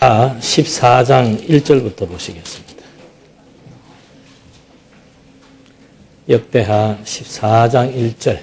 14장 1절부터 보시겠습니다. 역대하 14장 1절.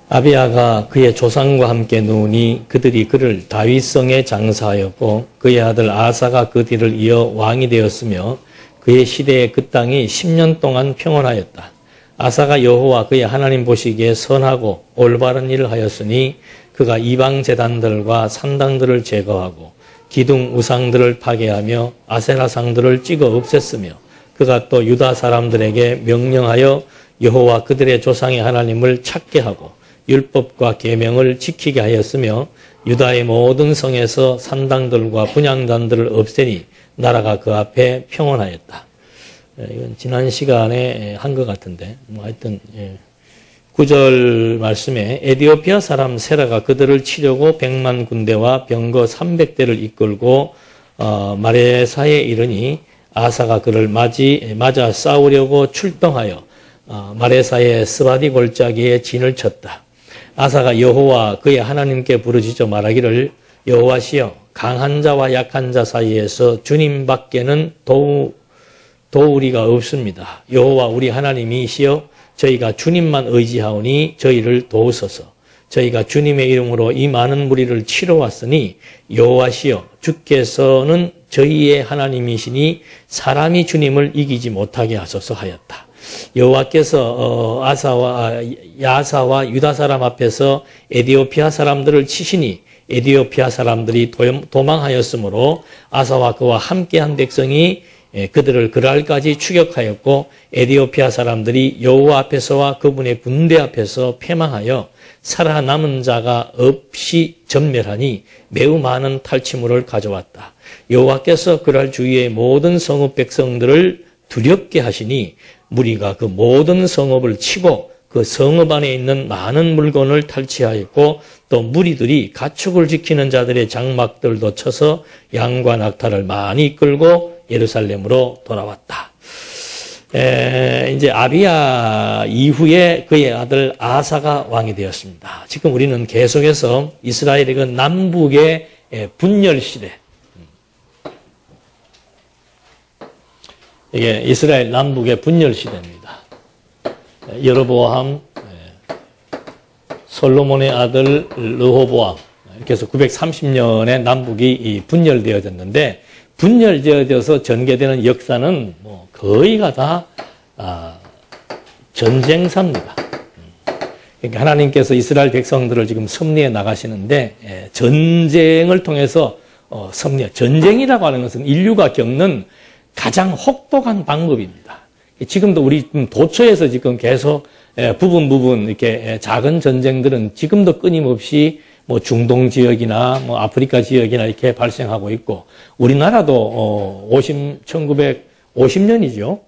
아비야가 그의 조상과 함께 누우니 그들이 그를 다윗성에 장사하였고 그의 아들 아사가 그 뒤를 이어 왕이 되었으며 그의 시대에 그 땅이 10년 동안 평온하였다. 아사가 여호와 그의 하나님 보시기에 선하고 올바른 일을 하였으니 그가 이방 제단들과 산당들을 제거하고 기둥 우상들을 파괴하며 아세라상들을 찍어 없앴으며 그가 또 유다 사람들에게 명령하여 여호와 그들의 조상의 하나님을 찾게 하고 율법과 계명을 지키게 하였으며 유다의 모든 성에서 산당들과 분향단들을 없애니 나라가 그 앞에 평온하였다. 이건 지난 시간에 한 것 같은데 하여튼 9절 말씀에 에디오피아 사람 세라가 그들을 치려고 100만 군대와 병거 300대를 이끌고 마레사에 이르니 아사가 그를 맞아 싸우려고 출동하여 마레사의 스바디 골짜기에 진을 쳤다. 아사가 여호와 그의 하나님께 부르짖어 말하기를 여호와시여 강한 자와 약한 자 사이에서 주님밖에는 도우리가 없습니다. 여호와 우리 하나님이시여 저희가 주님만 의지하오니 저희를 도우소서. 저희가 주님의 이름으로 이 많은 무리를 치러 왔으니 여호와시여 주께서는 저희의 하나님이시니 사람이 주님을 이기지 못하게 하소서 하였다. 여호와께서 야사와 유다 사람 앞에서 에디오피아 사람들을 치시니 에디오피아 사람들이 도망하였으므로 아사와 그와 함께한 백성이 그들을 그랄까지 추격하였고 에디오피아 사람들이 여호와 앞에서와 그분의 군대 앞에서 패망하여 살아남은 자가 없이 전멸하니 매우 많은 탈취물을 가져왔다. 여호와께서 그랄 주위의 모든 성읍 백성들을 두렵게 하시니 무리가 그 모든 성읍을 치고 그 성읍 안에 있는 많은 물건을 탈취하였고 또 무리들이 가축을 지키는 자들의 장막들도 쳐서 양과 낙타를 많이 이끌고 예루살렘으로 돌아왔다. 이제 아비야 이후에 그의 아들 아사가 왕이 되었습니다. 지금 우리는 계속해서 이스라엘의 그 남북의 분열 시대, 이게 이스라엘 남북의 분열 시대입니다. 여로보암, 솔로몬의 아들 르호보암, 이렇게 해서 930년에 남북이 분열되어졌는데 분열되어져서 전개되는 역사는 뭐 거의가 다 전쟁사입니다. 그러니까 하나님께서 이스라엘 백성들을 지금 섭리해 나가시는데 전쟁을 통해서 전쟁이라고 하는 것은 인류가 겪는 가장 혹독한 방법입니다. 지금도 우리 도처에서 지금 계속 부분 이렇게 작은 전쟁들은 지금도 끊임없이 뭐 중동 지역이나 뭐 아프리카 지역이나 이렇게 발생하고 있고 우리나라도 1950년이죠.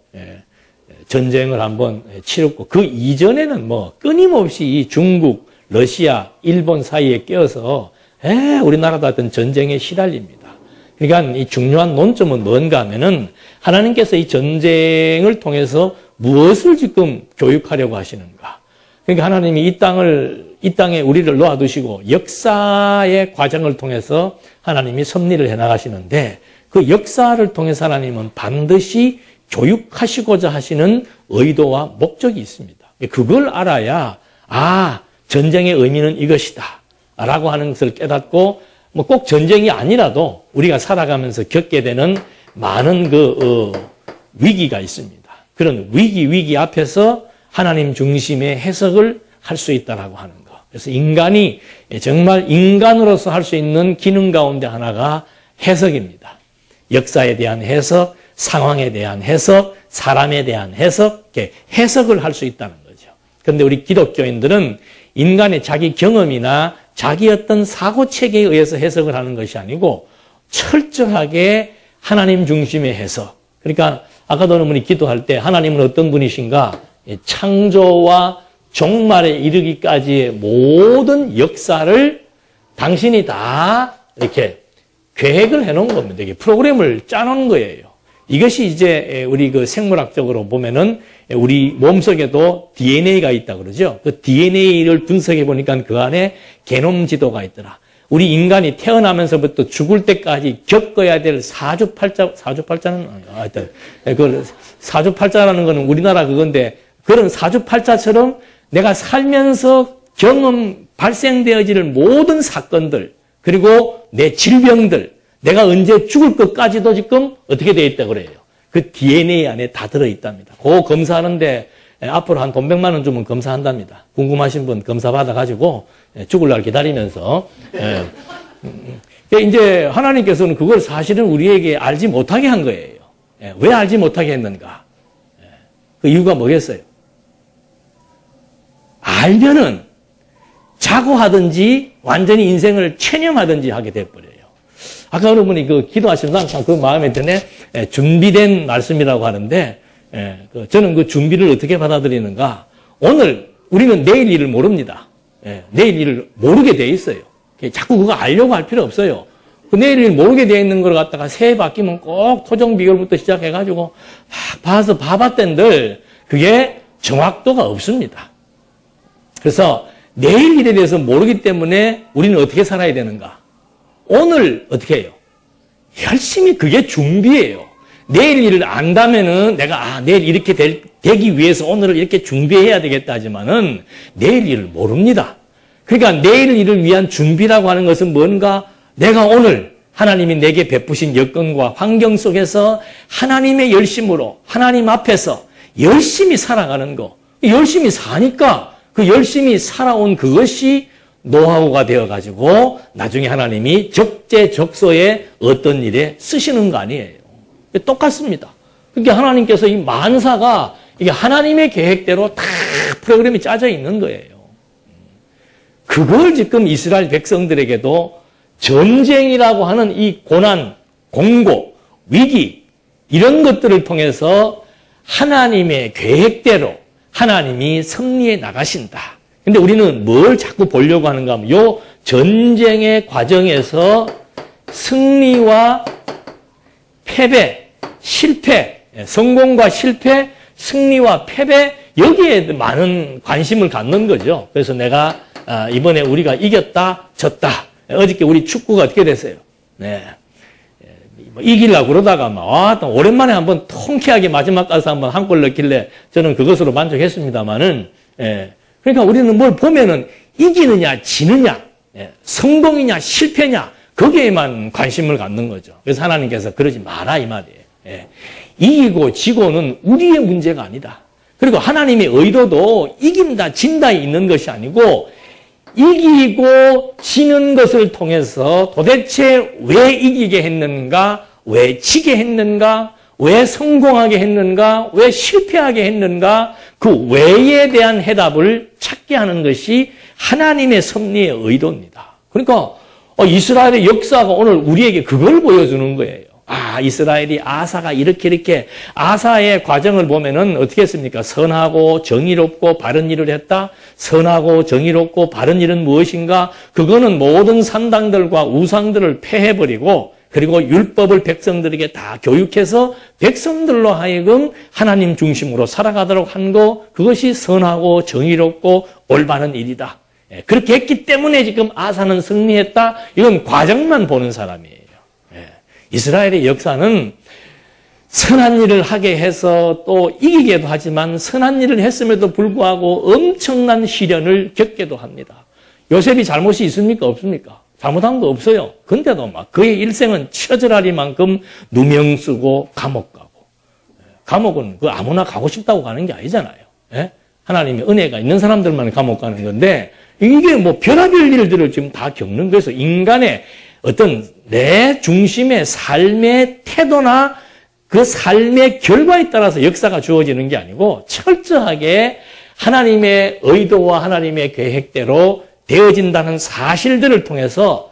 전쟁을 한번 치렀고 그 이전에는 뭐 끊임없이 이 중국, 러시아, 일본 사이에 껴서 우리나라도 하여튼 전쟁에 시달립니다. 그러니까 이 중요한 논점은 뭔가 하면은 하나님께서 이 전쟁을 통해서 무엇을 지금 교육하려고 하시는가. 그러니까 하나님이 이 땅에 우리를 놓아두시고 역사의 과정을 통해서 하나님이 섭리를 해나가시는데 그 역사를 통해서 하나님은 반드시 교육하시고자 하시는 의도와 목적이 있습니다. 그걸 알아야 전쟁의 의미는 이것이다 라고 하는 것을 깨닫고 뭐 꼭 전쟁이 아니라도 우리가 살아가면서 겪게 되는 많은 위기가 있습니다. 그런 위기 앞에서 하나님 중심의 해석을 할 수 있다라고 하는 것. 그래서 인간이 정말 인간으로서 할 수 있는 기능 가운데 하나가 해석입니다. 역사에 대한 해석, 상황에 대한 해석, 사람에 대한 해석, 이렇게 해석을 할 수 있다는 거죠. 그런데 우리 기독교인들은 인간의 자기 경험이나 자기 어떤 사고체계에 의해서 해석을 하는 것이 아니고 철저하게 하나님 중심의 해석. 그러니까 아까도 우리 기도할 때 하나님은 어떤 분이신가? 창조와 종말에 이르기까지의 모든 역사를 당신이 다 이렇게 계획을 해놓은 겁니다. 이게 프로그램을 짜놓은 거예요. 이것이 이제 우리 그 생물학적으로 보면은 우리 몸속에도 DNA가 있다 그러죠. 그 DNA를 분석해 보니까 그 안에 게놈 지도가 있더라. 우리 인간이 태어나면서부터 죽을 때까지 겪어야 될 사주팔자는 하여튼 그 사주팔자라는 거는 우리나라 그건데 그런 사주팔자처럼 내가 살면서 경험 발생되어질 모든 사건들 그리고 내 질병들 내가 언제 죽을 것까지도 지금 어떻게 되어 있다 그래요. 그 DNA 안에 다 들어있답니다. 그거 검사하는데 앞으로 한 돈 100만 원 주면 검사한답니다. 궁금하신 분 검사 받아가지고 죽을 날 기다리면서. 이제 하나님께서는 그걸 사실은 우리에게 알지 못하게 한 거예요. 왜 알지 못하게 했는가? 그 이유가 뭐겠어요? 알면은 자고하든지 완전히 인생을 체념하든지 하게 돼버려요. 아까 여러분이 그 기도하시면서 항상 그 마음에 드네. 준비된 말씀이라고 하는데 저는 그 준비를 어떻게 받아들이는가? 오늘 우리는 내일 일을 모릅니다. 내일 일을 모르게 돼 있어요. 자꾸 그거 알려고 할 필요 없어요. 그 내일 일 모르게 돼 있는 걸 갖다가 새해 바뀌면 꼭 토정 비결부터 시작해가지고 막 봐서 봐봤던들 그게 정확도가 없습니다. 그래서 내일 일에 대해서 모르기 때문에 우리는 어떻게 살아야 되는가? 오늘 어떻게 해요? 열심히 그게 준비예요. 내일 일을 안다면은 내가 내일 이렇게 되기 위해서 오늘을 이렇게 준비해야 되겠다 하지만은 내일 일을 모릅니다. 그러니까 내일 일을 위한 준비라고 하는 것은 뭔가 내가 오늘 하나님이 내게 베푸신 여건과 환경 속에서 하나님의 열심으로 하나님 앞에서 열심히 살아가는 거. 열심히 사니까 그 열심히 살아온 그것이 노하우가 되어가지고 나중에 하나님이 적재적소에 어떤 일에 쓰시는 거 아니에요. 똑같습니다. 그러니까 하나님께서 이 만사가 이게 하나님의 계획대로 다 프로그램이 짜져 있는 거예요. 그걸 지금 이스라엘 백성들에게도 전쟁이라고 하는 이 고난, 공고, 위기 이런 것들을 통해서 하나님의 계획대로 하나님이 승리해 나가신다. 근데 우리는 뭘 자꾸 보려고 하는가 하면 요 전쟁의 과정에서 승리와 패배, 실패, 성공과 실패, 승리와 패배 여기에 많은 관심을 갖는 거죠. 그래서 내가 이번에 우리가 이겼다, 졌다. 어저께 우리 축구가 어떻게 됐어요? 네. 이기려고 그러다가 오랜만에 한번 통쾌하게 마지막 가서 한번 한 골 넣길래 저는 그것으로 만족했습니다만은 그러니까 우리는 뭘 보면은 이기느냐 지느냐 성공이냐 실패냐 거기에만 관심을 갖는 거죠. 그래서 하나님께서 그러지 마라 이 말이에요. 이기고 지고는 우리의 문제가 아니다. 그리고 하나님의 의도도 이긴다 진다에 있는 것이 아니고 이기고 지는 것을 통해서 도대체 왜 이기게 했는가, 왜 지게 했는가, 왜 성공하게 했는가, 왜 실패하게 했는가, 그 왜에 대한 해답을 찾게 하는 것이 하나님의 섭리의 의도입니다. 그러니까 이스라엘의 역사가 오늘 우리에게 그걸 보여주는 거예요. 이스라엘이 아사가 이렇게 아사의 과정을 보면은 어떻게 했습니까? 선하고 정의롭고 바른 일을 했다. 선하고 정의롭고 바른 일은 무엇인가? 그거는 모든 산당들과 우상들을 폐해버리고 그리고 율법을 백성들에게 다 교육해서 백성들로 하여금 하나님 중심으로 살아가도록 한 거 그것이 선하고 정의롭고 올바른 일이다. 그렇게 했기 때문에 지금 아사는 승리했다. 이건 과정만 보는 사람이에요. 이스라엘의 역사는 선한 일을 하게 해서 또 이기게도 하지만 선한 일을 했음에도 불구하고 엄청난 시련을 겪게도 합니다. 요셉이 잘못이 있습니까? 없습니까? 잘못한 거 없어요. 근데도 막 그의 일생은 처절하리만큼 누명 쓰고 감옥 가고 감옥은 그 아무나 가고 싶다고 가는 게 아니잖아요. 하나님의 은혜가 있는 사람들만 감옥 가는 건데 이게 뭐 별의별 일들을 지금 다 겪는 거에서 인간의 어떤 내 중심의 삶의 태도나 그 삶의 결과에 따라서 역사가 주어지는 게 아니고 철저하게 하나님의 의도와 하나님의 계획대로 되어진다는 사실들을 통해서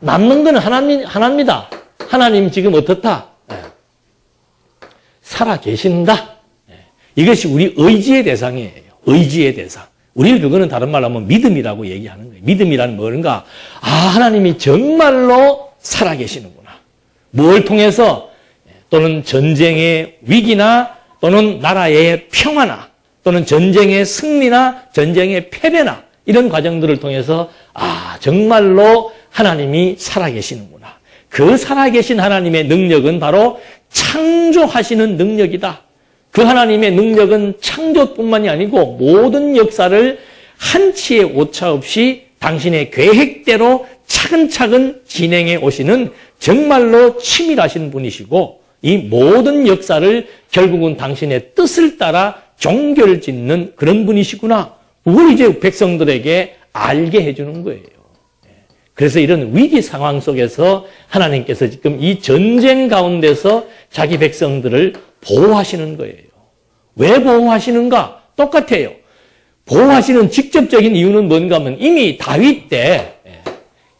남는 건 하나입니다. 하나님 지금 어떻다? 살아 계신다. 이것이 우리 의지의 대상이에요. 의지의 대상. 우리는 그거는 다른 말로 하면 믿음이라고 얘기하는 거예요. 믿음이라는 뭔가 하나님이 정말로 살아계시는구나. 뭘 통해서? 또는 전쟁의 위기나 또는 나라의 평화나 또는 전쟁의 승리나 전쟁의 패배나 이런 과정들을 통해서 정말로 하나님이 살아계시는구나. 그 살아계신 하나님의 능력은 바로 창조하시는 능력이다. 그 하나님의 능력은 창조뿐만이 아니고 모든 역사를 한치의 오차 없이 당신의 계획대로 차근차근 진행해 오시는 정말로 치밀하신 분이시고 이 모든 역사를 결국은 당신의 뜻을 따라 종결짓는 그런 분이시구나. 그걸 이제 백성들에게 알게 해주는 거예요. 그래서 이런 위기 상황 속에서 하나님께서 지금 이 전쟁 가운데서 자기 백성들을 보호하시는 거예요. 왜 보호하시는가? 똑같아요. 보호하시는 직접적인 이유는 뭔가 하면 이미 다윗 때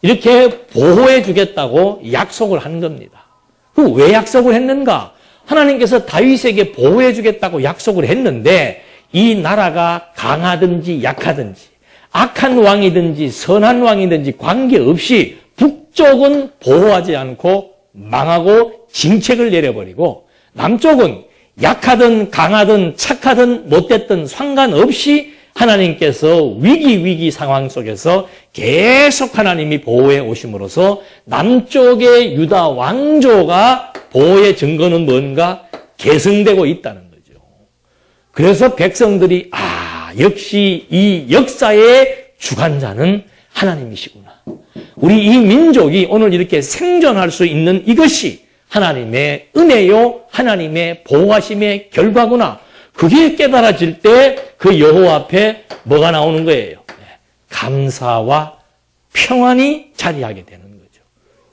이렇게 보호해 주겠다고 약속을 한 겁니다. 그 왜 약속을 했는가? 하나님께서 다윗에게 보호해 주겠다고 약속을 했는데 이 나라가 강하든지 약하든지 악한 왕이든지 선한 왕이든지 관계없이 북쪽은 보호하지 않고 망하고 징책을 내려버리고 남쪽은 약하든 강하든 착하든 못됐든 상관없이 하나님께서 위기 상황 속에서 계속 하나님이 보호해 오심으로써 남쪽의 유다 왕조가 보호의 증거는 뭔가 계승되고 있다는 거죠. 그래서 백성들이 역시 이 역사의 주관자는 하나님이시구나. 우리 이 민족이 오늘 이렇게 생존할 수 있는 이것이 하나님의 은혜요, 하나님의 보호하심의 결과구나. 그게 깨달아질 때 그 여호와 앞에 뭐가 나오는 거예요? 감사와 평안이 자리하게 되는 거죠.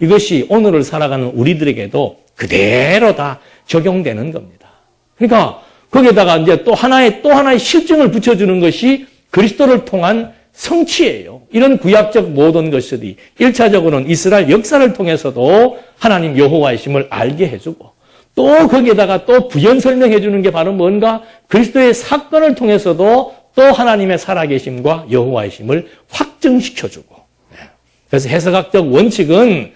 이것이 오늘을 살아가는 우리들에게도 그대로 다 적용되는 겁니다. 그러니까 거기에다가 이제 또 하나의 실증을 붙여주는 것이 그리스도를 통한 성취예요. 이런 구약적 모든 것들이 1차적으로는 이스라엘 역사를 통해서도 하나님 여호와이심을 알게 해주고 또 거기에다가 또 부연 설명해 주는 게 바로 뭔가 그리스도의 사건을 통해서도 또 하나님의 살아계심과 여호와이심을 확증시켜주고 그래서 해석학적 원칙은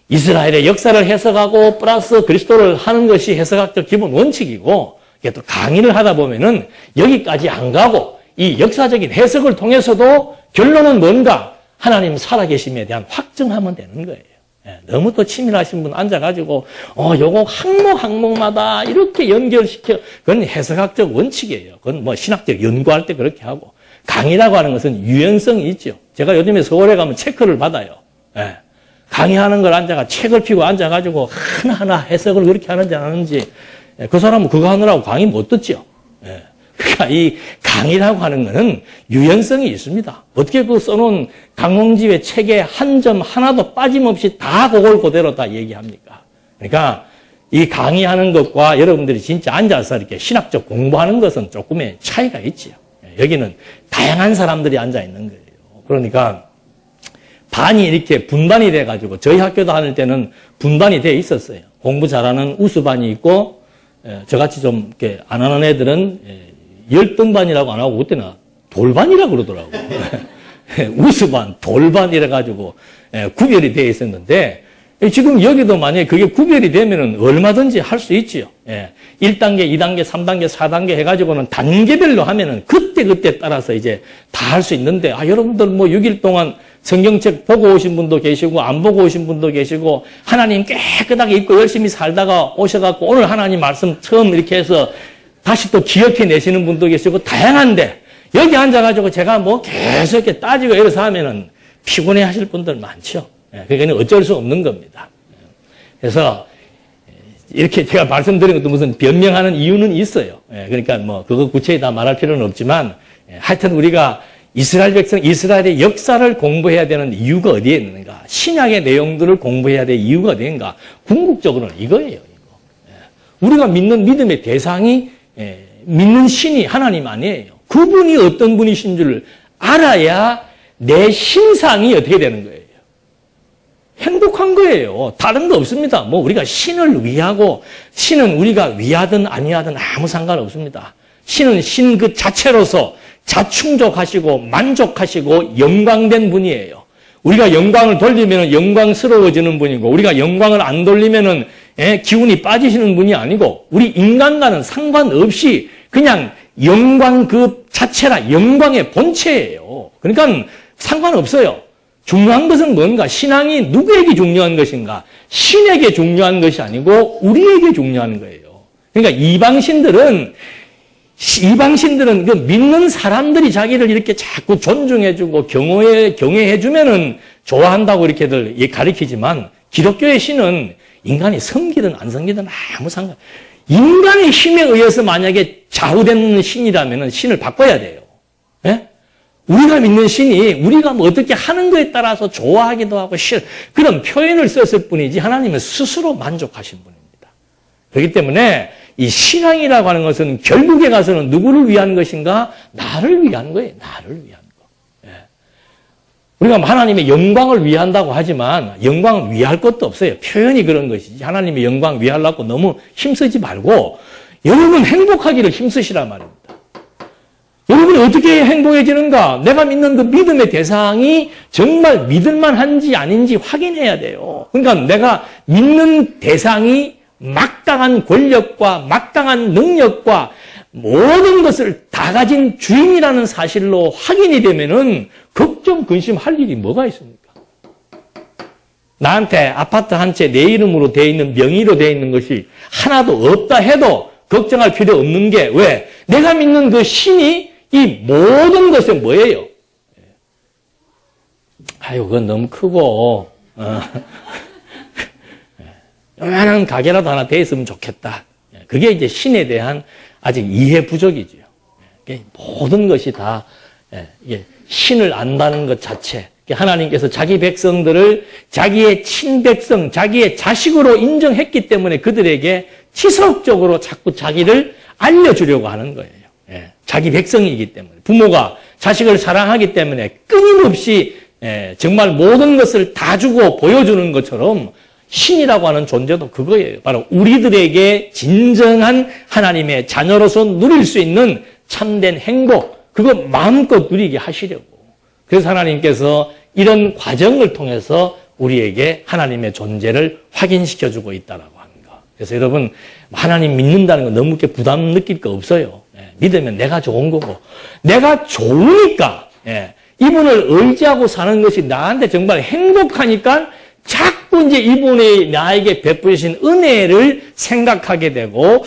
이스라엘의 역사를 해석하고 플러스 그리스도를 하는 것이 해석학적 기본 원칙이고 이게 또 강의를 하다 보면은 여기까지 안 가고 이 역사적인 해석을 통해서도 결론은 뭔가 하나님 살아계심에 대한 확증하면 되는 거예요. 너무 또 치밀하신 분 앉아가지고 요거 항목마다 이렇게 연결시켜 그건 해석학적 원칙이에요. 그건 뭐 신학적 연구할 때 그렇게 하고 강의라고 하는 것은 유연성이 있죠. 제가 요즘에 서울에 가면 체크를 받아요. 강의하는 걸 책을 펴고 앉아가지고 하나하나 해석을 그렇게 하는지 안 하는지 그 사람은 그거 하느라고 강의 못 듣죠. 그러니까 이 강의라고 하는 거는 유연성이 있습니다. 어떻게 그 써놓은 강홍지의 책에 한 점 하나도 빠짐없이 다 그걸 그대로 다 얘기합니까? 그러니까 이 강의하는 것과 여러분들이 진짜 앉아서 이렇게 신학적 공부하는 것은 조금의 차이가 있지요. 여기는 다양한 사람들이 앉아 있는 거예요. 그러니까 반이 이렇게 분반이 돼가지고 저희 학교 다닐 때는 분반이 돼 있었어요. 공부 잘하는 우수반이 있고 저같이 좀 이렇게 안 하는 애들은 열등반이라고 안 하고 그때는 돌반이라고 그러더라고요. 우수반, 돌반 이래가지고 구별이 되어 있었는데 지금 여기도 만약에 그게 구별이 되면은 얼마든지 할 수 있지요. 1단계, 2단계, 3단계, 4단계 해가지고는 단계별로 하면은 그때 따라서 이제 다 할 수 있는데 여러분들 뭐 6일 동안 성경책 보고 오신 분도 계시고 안 보고 오신 분도 계시고 하나님 깨끗하게 입고 열심히 살다가 오셔갖고 오늘 하나님 말씀 처음 이렇게 해서 다시 또 기억해내시는 분도 계시고 다양한데 여기 앉아가지고 제가 뭐 계속 이렇게 따지고 이래서 하면은 피곤해 하실 분들 많죠. 그러니까 어쩔 수 없는 겁니다. 그래서 이렇게 제가 말씀드린 것도 무슨 변명하는 이유는 있어요. 그러니까 뭐 그거 구체히 다 말할 필요는 없지만 하여튼 우리가 이스라엘 백성, 이스라엘의 역사를 공부해야 되는 이유가 어디에 있는가? 신약의 내용들을 공부해야 될 이유가 어디인가? 궁극적으로는 이거예요. 우리가 믿는 믿음의 대상이 믿는 신이 하나님 아니에요. 그분이 어떤 분이신 줄 알아야 내 신상이 어떻게 되는 거예요. 행복한 거예요. 다른 거 없습니다. 뭐 우리가 신을 위하고 신은 우리가 위하든 아니하든 아무 상관없습니다. 신은 신 그 자체로서 자충족하시고 만족하시고 영광된 분이에요. 우리가 영광을 돌리면 영광스러워지는 분이고 우리가 영광을 안 돌리면은 기운이 빠지시는 분이 아니고 우리 인간과는 상관없이 그냥 영광 그 자체라 영광의 본체예요. 그러니까 상관없어요. 중요한 것은 뭔가? 신앙이 누구에게 중요한 것인가? 신에게 중요한 것이 아니고 우리에게 중요한 거예요. 그러니까 이방신들은 그 믿는 사람들이 자기를 이렇게 자꾸 존중해주고 경외해주면은 좋아한다고 이렇게들 가리키지만 기독교의 신은 인간이 섬기든 안 섬기든 아무 상관. 인간의 힘에 의해서 만약에 좌우되는 신이라면은 신을 바꿔야 돼요. 예? 우리가 믿는 신이 우리가 뭐 어떻게 하는 거에 따라서 좋아하기도 하고 그런 표현을 썼을 뿐이지 하나님은 스스로 만족하신 분입니다. 그렇기 때문에 이 신앙이라고 하는 것은 결국에 가서는 누구를 위한 것인가? 나를 위한 거예요. 나를 위한 거. 예. 우리가 하나님의 영광을 위한다고 하지만 영광을 위할 것도 없어요. 표현이 그런 것이지. 하나님의 영광 위하려고 너무 힘쓰지 말고 여러분 행복하기를 힘쓰시란 말입니다. 여러분이 어떻게 행복해지는가? 내가 믿는 그 믿음의 대상이 정말 믿을만한지 아닌지 확인해야 돼요. 그러니까 내가 믿는 대상이 막강한 권력과 막강한 능력과 모든 것을 다 가진 주인이라는 사실로 확인이 되면은 걱정, 근심할 일이 뭐가 있습니까? 나한테 아파트 한 채 내 이름으로 돼 있는 명의로 돼 있는 것이 하나도 없다 해도 걱정할 필요 없는 게 왜? 내가 믿는 그 신이 이 모든 것에 뭐예요? 아유, 그건 너무 크고, 요만한 가게라도 하나 돼 있으면 좋겠다. 그게 이제 신에 대한 아직 이해 부족이죠. 모든 것이 다 신을 안다는 것 자체. 하나님께서 자기 백성들을 자기의 친백성, 자기의 자식으로 인정했기 때문에 그들에게 지속적으로 자꾸 자기를 알려주려고 하는 거예요. 자기 백성이기 때문에. 부모가 자식을 사랑하기 때문에 끊임없이 정말 모든 것을 다 주고 보여주는 것처럼 신이라고 하는 존재도 그거예요. 바로 우리들에게 진정한 하나님의 자녀로서 누릴 수 있는 참된 행복, 그거 마음껏 누리게 하시려고. 그래서 하나님께서 이런 과정을 통해서 우리에게 하나님의 존재를 확인시켜주고 있다라고 하는 거. 그래서 여러분, 하나님 믿는다는 거 너무 이렇게 부담 느낄 거 없어요. 믿으면 내가 좋은 거고, 내가 좋으니까, 이분을 의지하고 사는 것이 나한테 정말 행복하니까 자꾸 이제 이분이 나에게 베푸신 은혜를 생각하게 되고,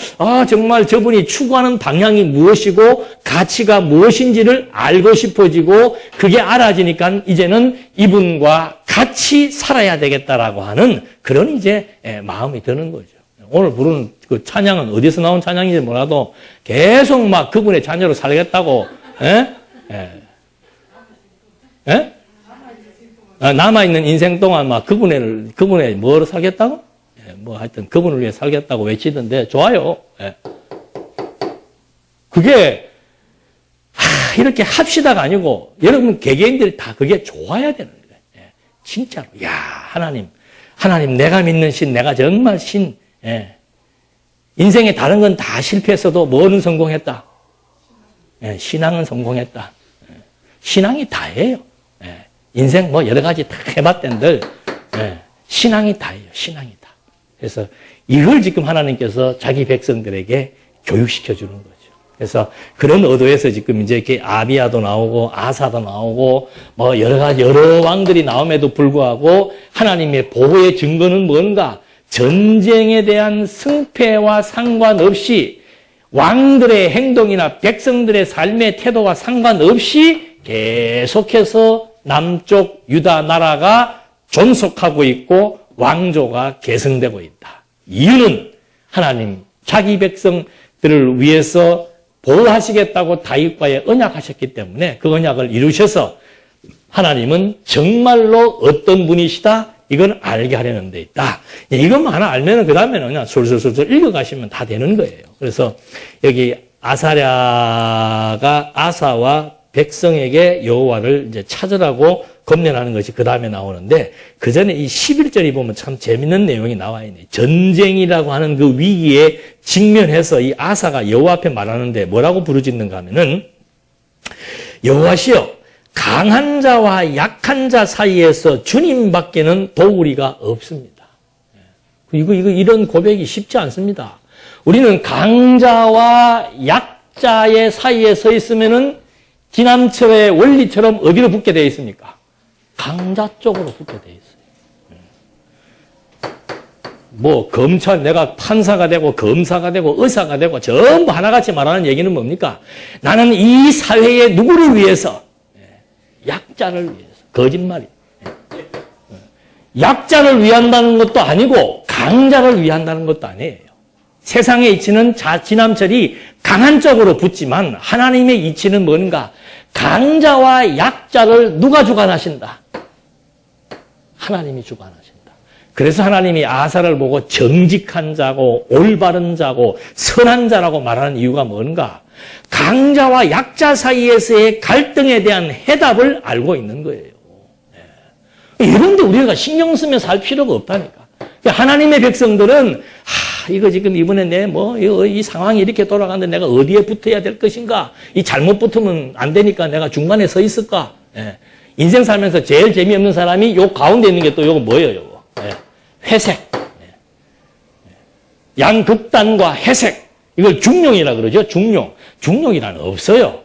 정말 저분이 추구하는 방향이 무엇이고, 가치가 무엇인지를 알고 싶어지고, 그게 알아지니까 이제는 이분과 같이 살아야 되겠다라고 하는 그런 이제 마음이 드는 거죠. 오늘 부르는 그 찬양은 어디서 나온 찬양인지 몰라도 계속 막 그분의 자녀로 살겠다고, 남아있는 인생 동안 막 그분의 뭐로 살겠다고? 뭐 하여튼 그분을 위해 살겠다고 외치던데 좋아요. 그게, 이렇게 합시다가 아니고 여러분 개개인들이 다 그게 좋아야 되는 거예요. 진짜로. 야, 하나님 내가 믿는 신, 내가 정말 신, 인생에 다른 건 다 실패했어도 뭐는 성공했다? 신앙은 성공했다. 신앙이 다예요. 인생 뭐 여러 가지 다 해봤던들 신앙이 다예요. 신앙이 다. 그래서 이걸 지금 하나님께서 자기 백성들에게 교육시켜주는 거죠. 그래서 그런 의도에서 지금 이제 이렇게 아비야도 나오고 아사도 나오고 뭐 여러 가지 여러 왕들이 나옴에도 불구하고 하나님의 보호의 증거는 뭔가? 전쟁에 대한 승패와 상관없이 왕들의 행동이나 백성들의 삶의 태도와 상관없이 계속해서 남쪽 유다 나라가 존속하고 있고 왕조가 계승되고 있다. 이유는 하나님 자기 백성들을 위해서 보호하시겠다고 다윗과의 언약하셨기 때문에 그 언약을 이루셔서 하나님은 정말로 어떤 분이시다? 이건 알게 하려는 데 있다. 이것만 하나 알면은 그 다음에는 그냥 술술술 읽어가시면 다 되는 거예요. 그래서 여기 아사랴가 아사와 백성에게 여호와를 이제 찾으라고 검련하는 것이 그 다음에 나오는데 그 전에 이 11절이 보면 참 재밌는 내용이 나와 있네. 전쟁이라고 하는 그 위기에 직면해서 이 아사가 여호와 앞에 말하는데 뭐라고 부르짖는가 하면은 여호와시여 강한 자와 약한 자 사이에서 주님밖에는 도우리가 없습니다. 이런 고백이 쉽지 않습니다. 우리는 강자와 약자의 사이에 서 있으면은 지남철의 원리처럼 어디로 붙게 되어 있습니까? 강자 쪽으로 붙게 되어 있어요. 뭐 검찰, 내가 판사가 되고 검사가 되고 의사가 되고 전부 하나같이 말하는 얘기는 뭡니까? 나는 이 사회의 누구를 위해서? 약자를 위해서. 거짓말이. 약자를 위한다는 것도 아니고 강자를 위한다는 것도 아니에요. 세상의 이치는 지남철이 강한 쪽으로 붙지만 하나님의 이치는 뭔가? 강자와 약자를 누가 주관하신다? 하나님이 주관하신다. 그래서 하나님이 아사를 보고 정직한 자고 올바른 자고 선한 자라고 말하는 이유가 뭔가? 강자와 약자 사이에서의 갈등에 대한 해답을 알고 있는 거예요. 이런데 우리가 신경 쓰며 살 필요가 없다니까. 하나님의 백성들은 이거 지금 이번에 이 상황이 이렇게 돌아가는데 내가 어디에 붙어야 될 것인가? 이 잘못 붙으면 안 되니까 내가 중간에 서 있을까? 인생 살면서 제일 재미없는 사람이 요 가운데 있는 게 또 요거 뭐예요, 요거? 회색. 양극단과 회색. 이걸 중용이라 그러죠, 중용. 중용이란 없어요.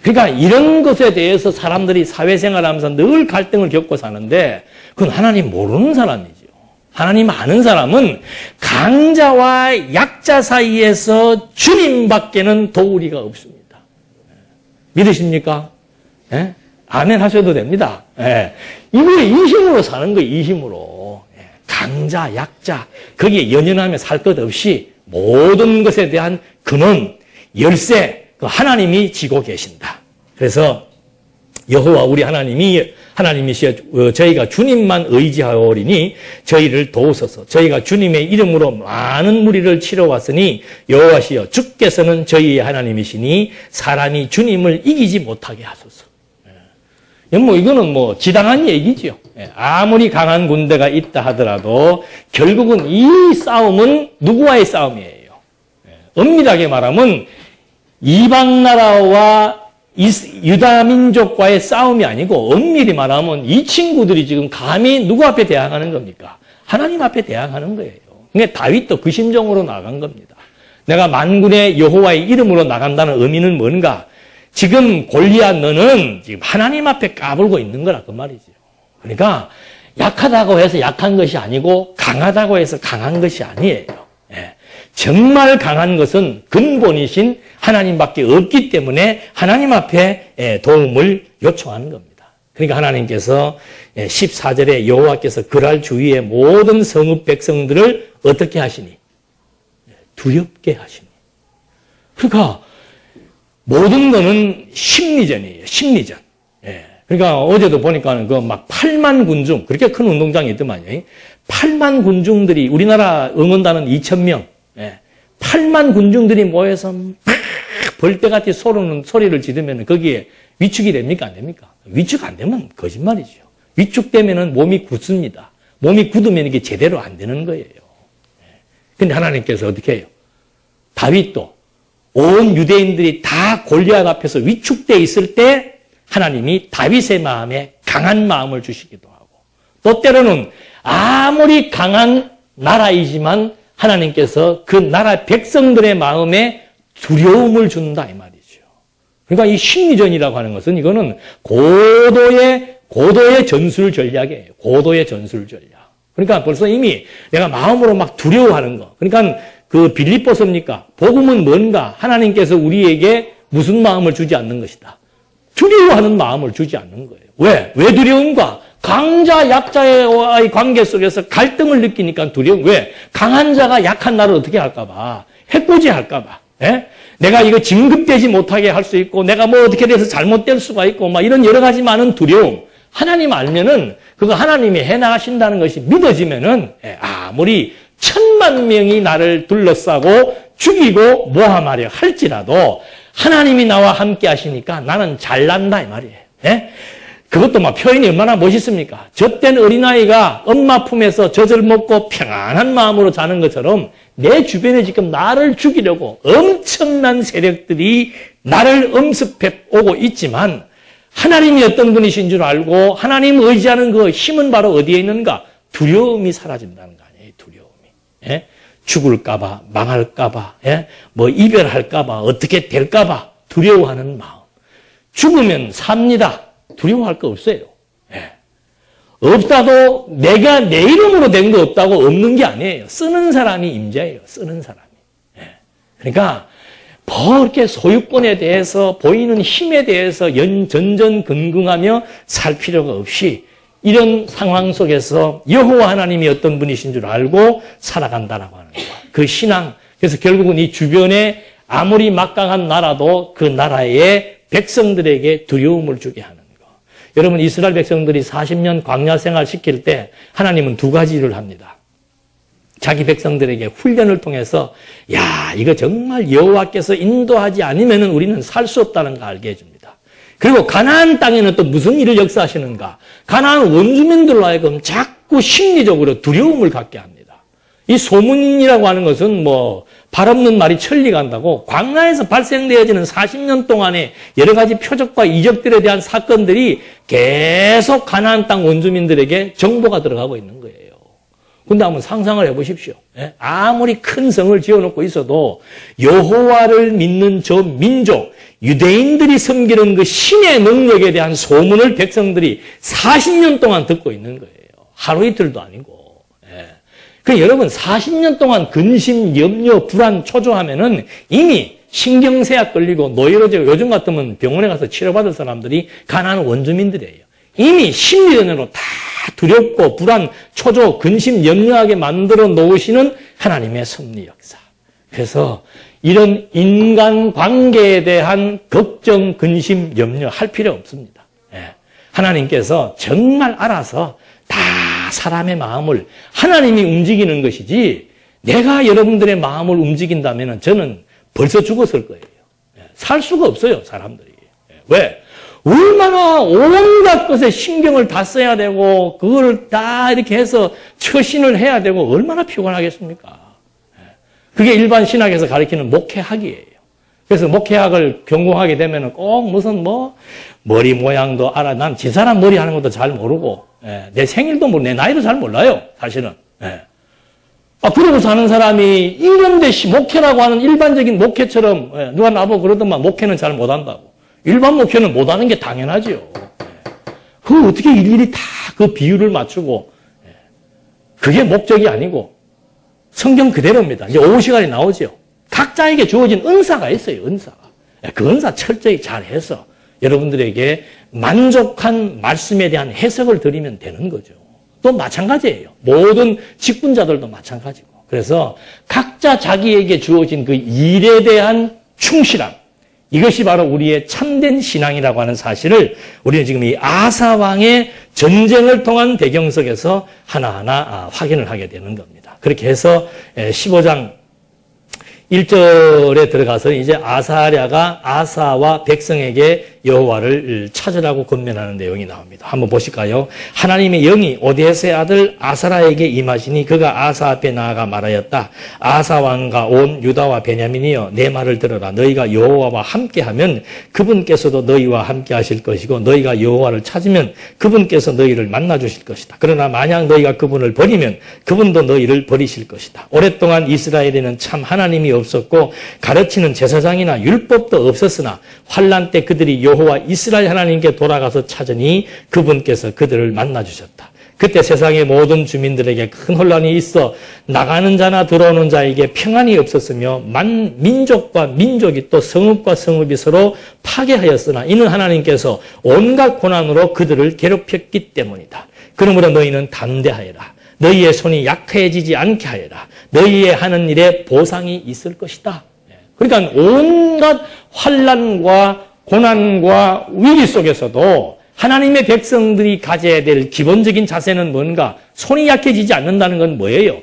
그러니까 이런 것에 대해서 사람들이 사회생활 하면서 늘 갈등을 겪고 사는데 그건 하나님 모르는 사람이죠. 하나님 아는 사람은 강자와 약자 사이에서 주님밖에는 도우리가 없습니다. 믿으십니까? 예? 아멘 하셔도 됩니다. 예. 이거 이힘으로 사는 거예요, 이힘으로. 강자, 약자, 거기에 연연하며 살 것 없이 모든 것에 대한 근원, 열쇠, 하나님이 지고 계신다. 그래서 여호와 우리 하나님이시여 저희가 주님만 의지하오리니 저희를 도우소서. 저희가 주님의 이름으로 많은 무리를 치러왔으니 여호와시여 주께서는 저희의 하나님이시니 사람이 주님을 이기지 못하게 하소서. 이거는 지당한 얘기죠. 아무리 강한 군대가 있다 하더라도 결국은 이 싸움은 누구와의 싸움이에요? 엄밀하게 말하면 이방 나라와 유다 민족과의 싸움이 아니고 엄밀히 말하면 이 친구들이 지금 감히 누구 앞에 대항하는 겁니까? 하나님 앞에 대항하는 거예요. 그러니까 다윗도 그 심정으로 나간 겁니다. 내가 만군의 여호와의 이름으로 나간다는 의미는 뭔가? 지금 골리앗 너는 지금 하나님 앞에 까불고 있는 거라 그 말이죠. 그러니까 약하다고 해서 약한 것이 아니고 강하다고 해서 강한 것이 아니에요. 정말 강한 것은 근본이신 하나님밖에 없기 때문에 하나님 앞에 도움을 요청하는 겁니다. 그러니까 하나님께서 14절에 여호와께서 그랄 주위의 모든 성읍 백성들을 어떻게 하시니? 두렵게 하시니. 그러니까 모든 거는 심리전이에요. 심리전. 그러니까 어제도 보니까는 그 막 8만 군중, 그렇게 큰 운동장이 있더만요. 8만 군중들이 우리나라 응원단은 2,000명. 8만 군중들이 모여서 막 벌떼같이 소리를 지르면 거기에 위축이 됩니까? 안 됩니까? 위축 안 되면 거짓말이죠. 위축되면 몸이 굳습니다. 몸이 굳으면 이게 제대로 안 되는 거예요. 근데 하나님께서 어떻게 해요? 다윗도 온 유대인들이 다 골리앗 앞에서 위축되어 있을 때 하나님이 다윗의 마음에 강한 마음을 주시기도 하고 또 때로는 아무리 강한 나라이지만 하나님께서 그 나라 백성들의 마음에 두려움을 준다 이 말이죠. 그러니까 이 심리전이라고 하는 것은 이거는 고도의 전술 전략이에요. 고도의 전술 전략. 그러니까 벌써 이미 내가 마음으로 막 두려워하는 거. 그러니까 그 빌립보서입니까? 복음은 뭔가? 하나님께서 우리에게 무슨 마음을 주지 않는 것이다. 두려워하는 마음을 주지 않는 거예요. 왜? 왜 두려운가? 강자, 약자의 관계 속에서 갈등을 느끼니까 두려움. 왜? 강한 자가 약한 나를 어떻게 할까봐. 해코지 할까봐. 내가 이거 진급되지 못하게 할 수 있고, 내가 어떻게 돼서 잘못될 수가 있고, 이런 여러 가지 많은 두려움. 하나님 알면은, 그거 하나님이 해나가신다는 것이 믿어지면은, 아무리 1,000만 명이 나를 둘러싸고 죽이고 모함하려 할지라도, 하나님이 나와 함께 하시니까 나는 잘난다, 이 말이에요. 그것도 표현이 얼마나 멋있습니까? 젖된 어린아이가 엄마 품에서 젖을 먹고 평안한 마음으로 자는 것처럼 내 주변에 지금 나를 죽이려고 엄청난 세력들이 나를 엄습해 오고 있지만 하나님이 어떤 분이신 줄 알고 하나님 의지하는 그 힘은 바로 어디에 있는가? 두려움이 사라진다는 거 아니에요. 예? 죽을까봐, 망할까봐, 예? 뭐 이별할까봐, 어떻게 될까봐 두려워하는 마음. 죽으면 삽니다. 두려워할 거 없어요. 예. 없다도 내가 내 이름으로 된 거 없다고 없는 게 아니에요. 쓰는 사람이 임자예요. 쓰는 사람이. 예. 그러니까 뭐 이렇게 소유권에 대해서 보이는 힘에 대해서 전전긍긍하며 살 필요가 없이 이런 상황 속에서 여호와 하나님이 어떤 분이신 줄 알고 살아간다라고 하는 거예요. 그 신앙. 그래서 결국은 이 주변에 아무리 막강한 나라도 그 나라의 백성들에게 두려움을 주게 하는 거. 여러분 이스라엘 백성들이 40년 광야 생활 시킬 때 하나님은 두 가지를 합니다. 자기 백성들에게 훈련을 통해서 야 이거 정말 여호와께서 인도하지 않으면 우리는 살 수 없다는 걸 알게 해줍니다. 그리고 가나안 땅에는 또 무슨 일을 역사하시는가. 가나안 원주민들로 하여금 자꾸 심리적으로 두려움을 갖게 합니다. 이 소문이라고 하는 것은 뭐 발 없는 말이 천리 간다고 광야에서 발생되어지는 40년 동안의 여러 가지 표적과 이적들에 대한 사건들이 계속 가나안 땅 원주민들에게 정보가 들어가고 있는 거예요. 근데 한번 상상을 해보십시오. 아무리 큰 성을 지어놓고 있어도 여호와를 믿는 저 민족, 유대인들이 섬기는 그 신의 능력에 대한 소문을 백성들이 40년 동안 듣고 있는 거예요. 하루 이틀도 아니고. 그 여러분 40년 동안 근심, 염려, 불안, 초조하면은 이미 신경쇠약 걸리고 노이로제 요즘 같으면 병원에 가서 치료받을 사람들이 가나안 원주민들이에요. 이미 심리전으로 다 두렵고 불안, 초조, 근심, 염려하게 만들어 놓으시는 하나님의 섭리 역사. 그래서 이런 인간관계에 대한 걱정, 근심, 염려 할 필요 없습니다. 하나님께서 정말 알아서 다 사람의 마음을 하나님이 움직이는 것이지 내가 여러분들의 마음을 움직인다면 저는 벌써 죽었을 거예요. 살 수가 없어요, 사람들이. 왜? 얼마나 온갖 것에 신경을 다 써야 되고 그걸 다 이렇게 해서 처신을 해야 되고 얼마나 피곤하겠습니까? 그게 일반 신학에서 가르치는 목회학이에요. 그래서 목회학을 전공하게 되면 꼭 무슨 머리 모양도 알아. 난 지 사람 머리 하는 것도 잘 모르고 내 생일도 모르고 내 나이도 잘 몰라요. 사실은. 그러고 사는 사람이 이런데 목회라고 하는 일반적인 목회처럼 누가 나보고 그러더만 목회는 잘 못한다고. 일반 목회는 못하는 게 당연하지요. 그 어떻게 일일이 다 그 비율을 맞추고 그게 목적이 아니고 성경 그대로입니다. 이제 오후 시간에 나오죠. 각자에게 주어진 은사가 있어요. 은사가. 그 은사 철저히 잘해서 여러분들에게 만족한 말씀에 대한 해석을 드리면 되는 거죠. 또 마찬가지예요. 모든 직분자들도 마찬가지고. 그래서 각자 자기에게 주어진 그 일에 대한 충실함. 이것이 바로 우리의 참된 신앙이라고 하는 사실을 우리는 지금 이 아사 왕의 전쟁을 통한 배경 속에서 하나하나 확인을 하게 되는 겁니다. 그렇게 해서 15장 1절에 들어가서 이제 아사랴가 아사와 백성에게 여호와를 찾으라고 권면하는 내용이 나옵니다. 한번 보실까요? 하나님의 영이 오뎃의 아들 아사랴에게 임하시니 그가 아사 앞에 나아가 말하였다. 아사 왕과 온 유다와 베냐민이여 내 말을 들어라. 너희가 여호와와 함께하면 그분께서도 너희와 함께하실 것이고 너희가 여호와를 찾으면 그분께서 너희를 만나주실 것이다. 그러나 만약 너희가 그분을 버리면 그분도 너희를 버리실 것이다. 오랫동안 이스라엘에는 참 하나님이 없었고 가르치는 제사장이나 율법도 없었으나 환난 때 그들이 여호와 이스라엘 하나님께 돌아가서 찾으니 그분께서 그들을 만나주셨다. 그때 세상의 모든 주민들에게 큰 혼란이 있어 나가는 자나 들어오는 자에게 평안이 없었으며 민족과 민족이 또 성읍과 성읍이 서로 파괴하였으나 이는 하나님께서 온갖 고난으로 그들을 괴롭혔기 때문이다. 그러므로 너희는 담대하여라. 너희의 손이 약해지지 않게 하여라. 너희의 하는 일에 보상이 있을 것이다. 그러니까 온갖 환난과 고난과 위기 속에서도 하나님의 백성들이 가져야 될 기본적인 자세는 뭔가? 손이 약해지지 않는다는 건 뭐예요?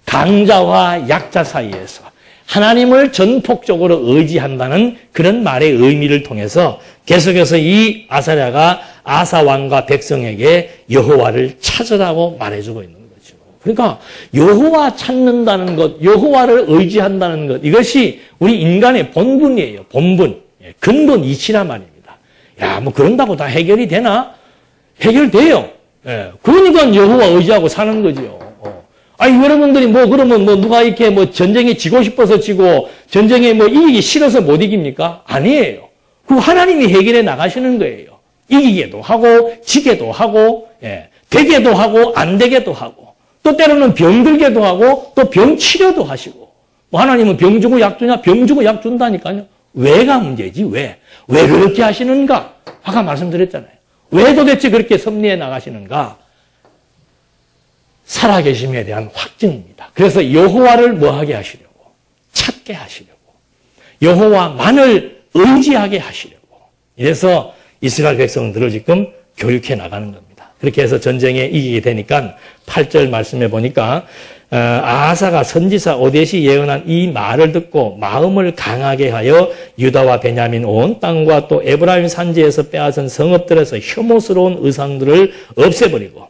강자와 약자 사이에서 하나님을 전폭적으로 의지한다는 그런 말의 의미를 통해서 계속해서 이 아사랴가 아사 왕과 백성에게 여호와를 찾으라고 말해주고 있는 거죠. 그러니까 여호와 찾는다는 것, 여호와를 의지한다는 것, 이것이 우리 인간의 본분이에요. 본분, 근본 이치란 말입니다. 야, 뭐 그런다고 다 해결이 되나? 해결돼요. 그러니까 여호와 의지하고 사는 거죠. 아니, 여러분들이 그러면 누가 이렇게 전쟁에 지고 싶어서 지고, 전쟁에 이기기 싫어서 못 이깁니까? 아니에요. 그거 하나님이 해결해 나가시는 거예요. 이기게도 하고, 지게도 하고, 되게도 하고, 안 되게도 하고, 또 때로는 병들게도 하고, 또 병 치료도 하시고. 하나님은 병 주고 약 주냐? 병 주고 약 준다니까요. 왜가 문제지, 왜? 왜 그렇게 하시는가? 아까 말씀드렸잖아요. 왜 도대체 그렇게 섭리해 나가시는가? 살아계심에 대한 확증입니다. 그래서 여호와를 뭐하게 하시려고? 찾게 하시려고. 여호와만을 의지하게 하시려고. 이래서 이스라엘 백성들을 지금 교육해 나가는 겁니다. 그렇게 해서 전쟁에 이기게 되니까 8절 말씀해 보니까 아하사가 선지사 오뎃이 예언한 이 말을 듣고 마음을 강하게 하여 유다와 베냐민 온 땅과 또 에브라임 산지에서 빼앗은 성읍들에서 혐오스러운 의상들을 없애버리고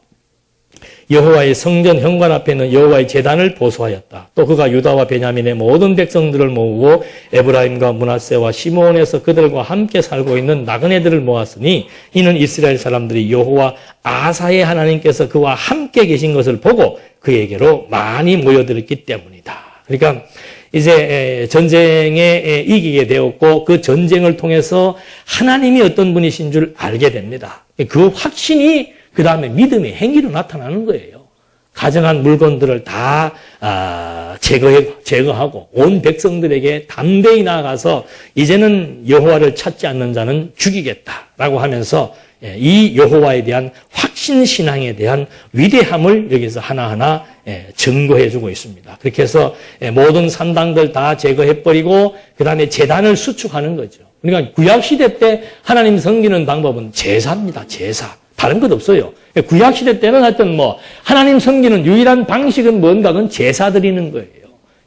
여호와의 성전 현관 앞에 있는 여호와의 제단을 보수하였다. 또 그가 유다와 베냐민의 모든 백성들을 모으고 에브라임과 므낫세와 시므온에서 그들과 함께 살고 있는 나그네들을 모았으니 이는 이스라엘 사람들이 여호와 아하사의 하나님께서 그와 함께 계신 것을 보고 그에게로 많이 모여들었기 때문이다. 그러니까 이제 전쟁에 이기게 되었고 그 전쟁을 통해서 하나님이 어떤 분이신 줄 알게 됩니다. 그 확신이 그 다음에 믿음의 행위로 나타나는 거예요. 가정한 물건들을 다 제거하고 온 백성들에게 담대히 나아가서 이제는 여호와를 찾지 않는 자는 죽이겠다라고 하면서 이 여호와에 대한 확신신앙에 대한 위대함을 여기서 하나하나 증거해주고 있습니다. 그렇게 해서 모든 산당들 다 제거해버리고 그 다음에 제단을 수축하는 거죠. 그러니까 구약시대 때 하나님 섬기는 방법은 제사입니다. 제사. 다른 것 없어요. 구약시대 때는 하여튼 하나님 섬기는 유일한 방식은 뭔가, 그건 제사 드리는 거예요.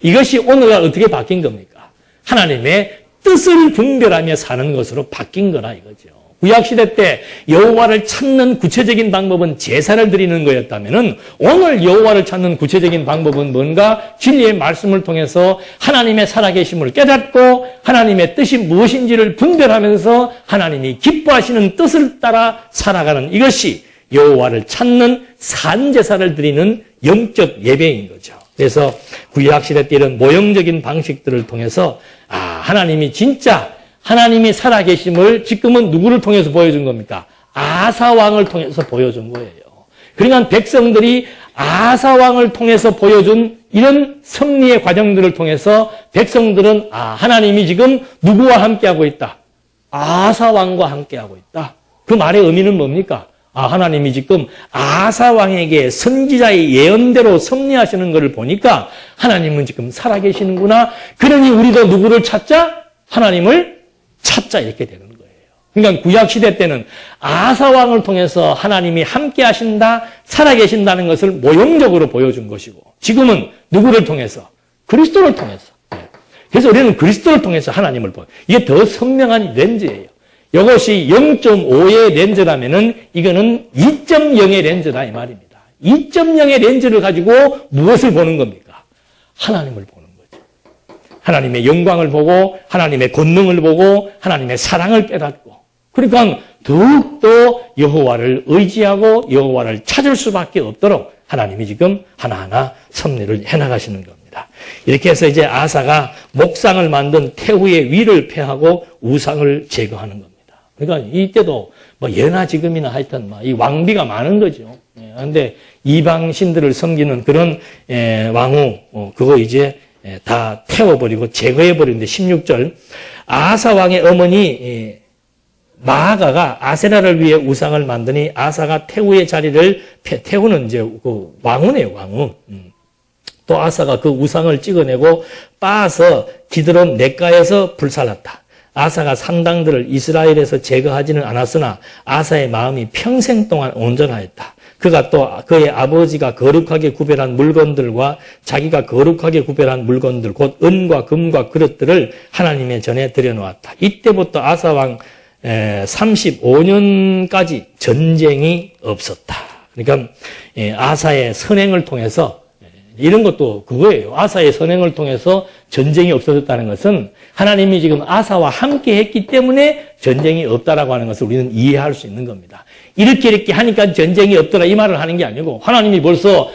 이것이 오늘날 어떻게 바뀐 겁니까? 하나님의 뜻을 분별하며 사는 것으로 바뀐 거라 이거죠. 구약시대 때 여호와를 찾는 구체적인 방법은 제사를 드리는 거였다면 오늘 여호와를 찾는 구체적인 방법은 뭔가? 진리의 말씀을 통해서 하나님의 살아계심을 깨닫고 하나님의 뜻이 무엇인지를 분별하면서 하나님이 기뻐하시는 뜻을 따라 살아가는 이것이 여호와를 찾는 산제사를 드리는 영적 예배인 거죠. 그래서 구약시대 때 이런 모형적인 방식들을 통해서 하나님이 진짜 하나님이 살아계심을 지금은 누구를 통해서 보여준 겁니까? 아사 왕을 통해서 보여준 거예요. 그러니까 백성들이 아사 왕을 통해서 보여준 이런 승리의 과정들을 통해서 백성들은 하나님이 지금 누구와 함께하고 있다? 아사 왕과 함께하고 있다. 그 말의 의미는 뭡니까? 하나님이 지금 아사 왕에게 선지자의 예언대로 섭리하시는 것을 보니까 하나님은 지금 살아계시는구나. 그러니 우리도 누구를 찾자? 하나님을 찾자, 이렇게 되는 거예요. 그러니까 구약시대 때는 아사왕을 통해서 하나님이 함께 하신다, 살아계신다는 것을 모형적으로 보여준 것이고 지금은 누구를 통해서? 그리스도를 통해서. 그래서 우리는 그리스도를 통해서 하나님을 보여요. 이게 더 선명한 렌즈예요. 이것이 0.5의 렌즈라면은 이거는 2.0의 렌즈다 이 말입니다. 2.0의 렌즈를 가지고 무엇을 보는 겁니까? 하나님을 보는 거죠. 하나님의 영광을 보고 하나님의 권능을 보고 하나님의 사랑을 깨닫고 그러니까 더욱더 여호와를 의지하고 여호와를 찾을 수밖에 없도록 하나님이 지금 하나하나 섭리를 해나가시는 겁니다. 이렇게 해서 이제 아사가 목상을 만든 태후의 위를 폐하고 우상을 제거하는 겁니다. 그러니까 이때도 예나 지금이나 하여튼 이 왕비가 많은 거죠. 그런데 이방 신들을 섬기는 그런 왕후 그거 이제 다 태워버리고 제거해버리는데 16절 아사 왕의 어머니 마아가가 아세라를 위해 우상을 만드니 아사가 태후의 자리를 태후는 이제 그 왕후네요, 왕후. 또 아사가 그 우상을 찍어내고 빻아서 기드론 냇가에서 불살랐다. 아사가 산당들을 이스라엘에서 제거하지는 않았으나 아사의 마음이 평생 동안 온전하였다. 그가 또 그의 아버지가 거룩하게 구별한 물건들과 자기가 거룩하게 구별한 물건들 곧 은과 금과 그릇들을 하나님의 전에 들여놓았다. 이때부터 아사왕 35년까지 전쟁이 없었다. 그러니까 아사의 선행을 통해서 이런 것도 그거예요. 아사의 선행을 통해서 전쟁이 없어졌다는 것은 하나님이 지금 아사와 함께 했기 때문에 전쟁이 없다라고 하는 것을 우리는 이해할 수 있는 겁니다. 이렇게 하니까 전쟁이 없더라 이 말을 하는 게 아니고 하나님이 벌써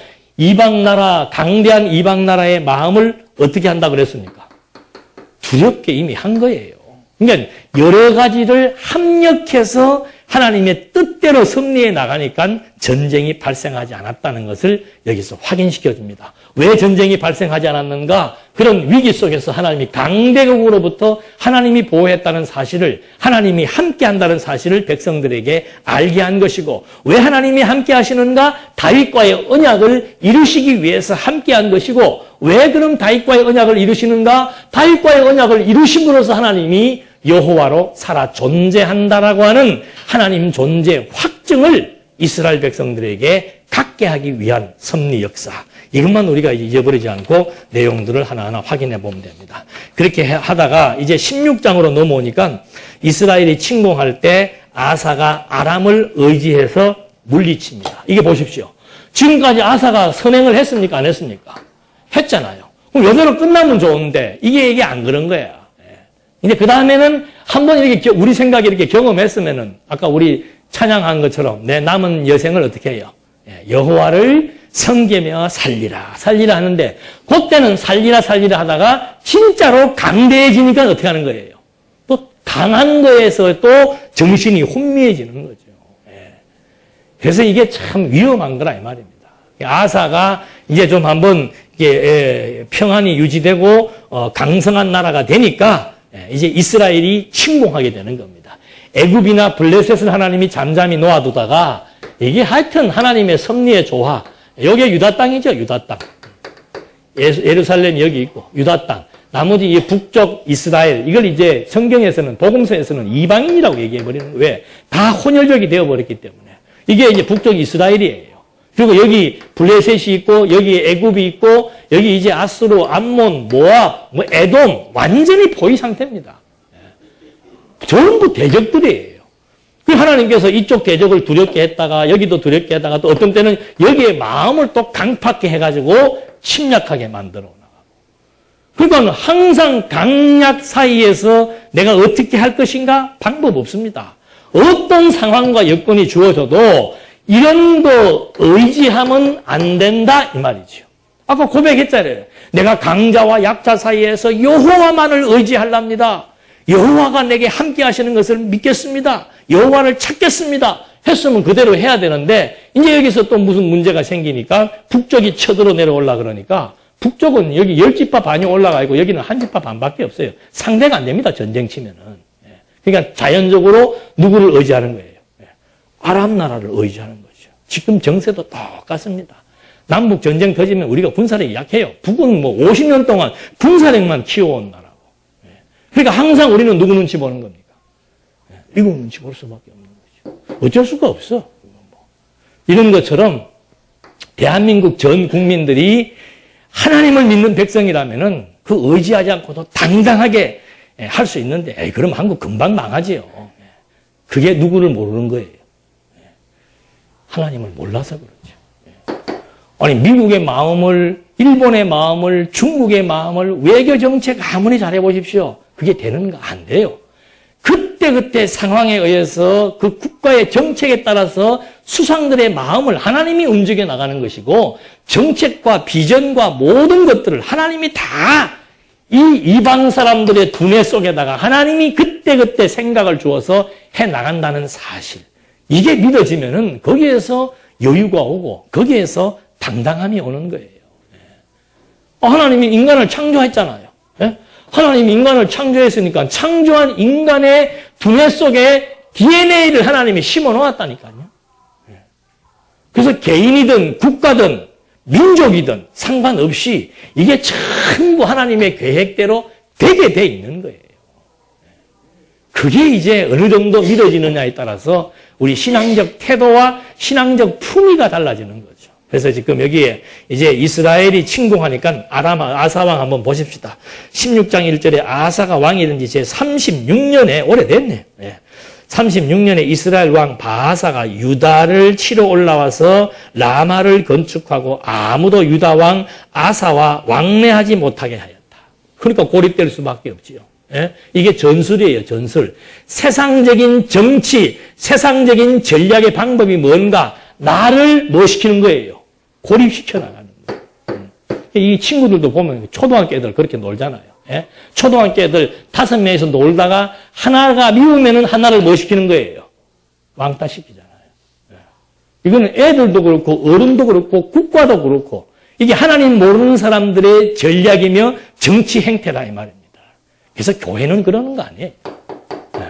강대한 이방 나라의 마음을 어떻게 한다 그랬습니까? 두렵게 이미 한 거예요. 그러니까 여러 가지를 합력해서 하나님의 뜻대로 승리해 나가니까 전쟁이 발생하지 않았다는 것을 여기서 확인시켜 줍니다. 왜 전쟁이 발생하지 않았는가? 그런 위기 속에서 하나님이 강대국으로부터 하나님이 보호했다는 사실을, 하나님이 함께 한다는 사실을 백성들에게 알게 한 것이고, 왜 하나님이 함께 하시는가? 다윗과의 언약을 이루시기 위해서 함께 한 것이고, 왜 그럼 다윗과의 언약을 이루시는가? 다윗과의 언약을 이루심으로써 하나님이 여호와로 살아 존재한다라고 하는 하나님 존재 확증을 이스라엘 백성들에게 갖게 하기 위한 섭리 역사. 이것만 우리가 잊어버리지 않고 내용들을 하나하나 확인해 보면 됩니다. 그렇게 하다가 이제 16장으로 넘어오니까 이스라엘이 침공할 때 아사가 아람을 의지해서 물리칩니다. 이게 보십시오. 지금까지 아사가 선행을 했습니까? 안 했습니까? 했잖아요. 그럼 요대로 끝나면 좋은데 이게 안 그런 거야. 근데 그 다음에는 한번 이렇게 우리 생각에 이렇게 경험했으면은 아까 우리 찬양한 것처럼 내 남은 여생을 어떻게 해요? 여호와를 섬기며 살리라 하는데 그때는 살리라 하다가 진짜로 강대해지니까 어떻게 하는 거예요? 또 당한 거에서 또 정신이 혼미해지는 거죠. 그래서 이게 참 위험한 거라 이 말입니다. 아사가 이제 좀 한번 이게 평안이 유지되고 강성한 나라가 되니까 이제 이스라엘이 침공하게 되는 겁니다. 애굽이나 블레셋을 하나님이 잠잠히 놓아두다가 이게 하여튼 하나님의 섭리의 조화. 여기가 유다 땅이죠, 유다 땅. 예루살렘이 여기 있고 유다 땅. 나머지 이 북쪽 이스라엘, 이걸 이제 성경에서는 복음서에서는 이방인이라고 얘기해 버리는 거예요. 왜? 다 혼혈족이 되어 버렸기 때문에. 이게 이제 북쪽 이스라엘이에요. 그리고 여기 블레셋이 있고 여기 애굽이 있고 여기 이제 아수르, 암몬, 모압, 에돔 완전히 포위 상태입니다. 전부 대적들이에요. 그 하나님께서 이쪽 대적을 두렵게 했다가 여기도 두렵게 했다가 또 어떤 때는 여기에 마음을 또 강팍게 해가지고 침략하게 만들어 나가고. 그러니까 항상 강약 사이에서 내가 어떻게 할 것인가? 방법 없습니다. 어떤 상황과 여건이 주어져도 이런 거 의지하면 안 된다 이 말이죠. 아까 고백했잖아요. 내가 강자와 약자 사이에서 여호와만을 의지하랍니다. 여호와가 내게 함께 하시는 것을 믿겠습니다. 여호와를 찾겠습니다. 했으면 그대로 해야 되는데 이제 여기서 또 무슨 문제가 생기니까 북쪽이 쳐들어 내려올라 그러니까 북쪽은 여기 10지파 반이 올라가 있고 여기는 한 지파 반밖에 없어요. 상대가 안 됩니다. 전쟁 치면은. 그러니까 자연적으로 누구를 의지하는 거예요? 아람 나라를 의지하는 거죠. 지금 정세도 똑같습니다. 남북 전쟁 터지면 우리가 군사력이 약해요. 북은 뭐 50년 동안 군사력만 키워온 나라고. 그러니까 항상 우리는 누구 눈치 보는 겁니까? 미국 눈치 볼 수밖에 없는 거죠. 어쩔 수가 없어. 이런 것처럼 대한민국 전 국민들이 하나님을 믿는 백성이라면은 그 의지하지 않고도 당당하게 할 수 있는데, 그럼 한국 금방 망하지요. 그게 누구를 모르는 거예요. 하나님을 몰라서 그렇죠. 아니, 미국의 마음을, 일본의 마음을, 중국의 마음을 외교 정책 아무리 잘해보십시오. 그게 되는가? 안 돼요. 그때 상황에 의해서 그 국가의 정책에 따라서 수상들의 마음을 하나님이 움직여 나가는 것이고 정책과 비전과 모든 것들을 하나님이 다 이 이방 사람들의 두뇌 속에다가 하나님이 그때 생각을 주어서 해 나간다는 사실. 이게 믿어지면은 거기에서 여유가 오고 거기에서 당당함이 오는 거예요. 하나님이 인간을 창조했잖아요. 하나님이 인간을 창조했으니까 창조한 인간의 두뇌 속에 DNA를 하나님이 심어 놓았다니까요. 그래서 개인이든 국가든 민족이든 상관없이 이게 전부 하나님의 계획대로 되게 돼 있는 거예요. 그게 이제 어느 정도 믿어지느냐에 따라서 우리 신앙적 태도와 신앙적 품위가 달라지는 거죠. 그래서 지금 여기에 이제 이스라엘이 침공하니까 아사왕 한번 보십시다. 16장 1절에 아사가 왕이 된 지 제 36년에 오래됐네. 36년에 이스라엘 왕 바하사가 유다를 치러 올라와서 라마를 건축하고 아무도 유다 왕 아사와 왕래하지 못하게 하였다. 그러니까 고립될 수밖에 없지요. 이게 전술이에요, 전술. 세상적인 정치, 세상적인 전략의 방법이 뭔가? 나를 뭐 시키는 거예요? 고립시켜 나가는 거예요. 이 친구들도 보면 초등학교 애들 그렇게 놀잖아요. 예? 초등학교 애들 5명이서 놀다가 하나가 미우면은 하나를 뭐 시키는 거예요? 왕따 시키잖아요. 예. 이거는 애들도 그렇고 어른도 그렇고 국가도 그렇고 이게 하나님 모르는 사람들의 전략이며 정치 행태다 이 말입니다. 그래서 교회는 그러는 거 아니에요. 예.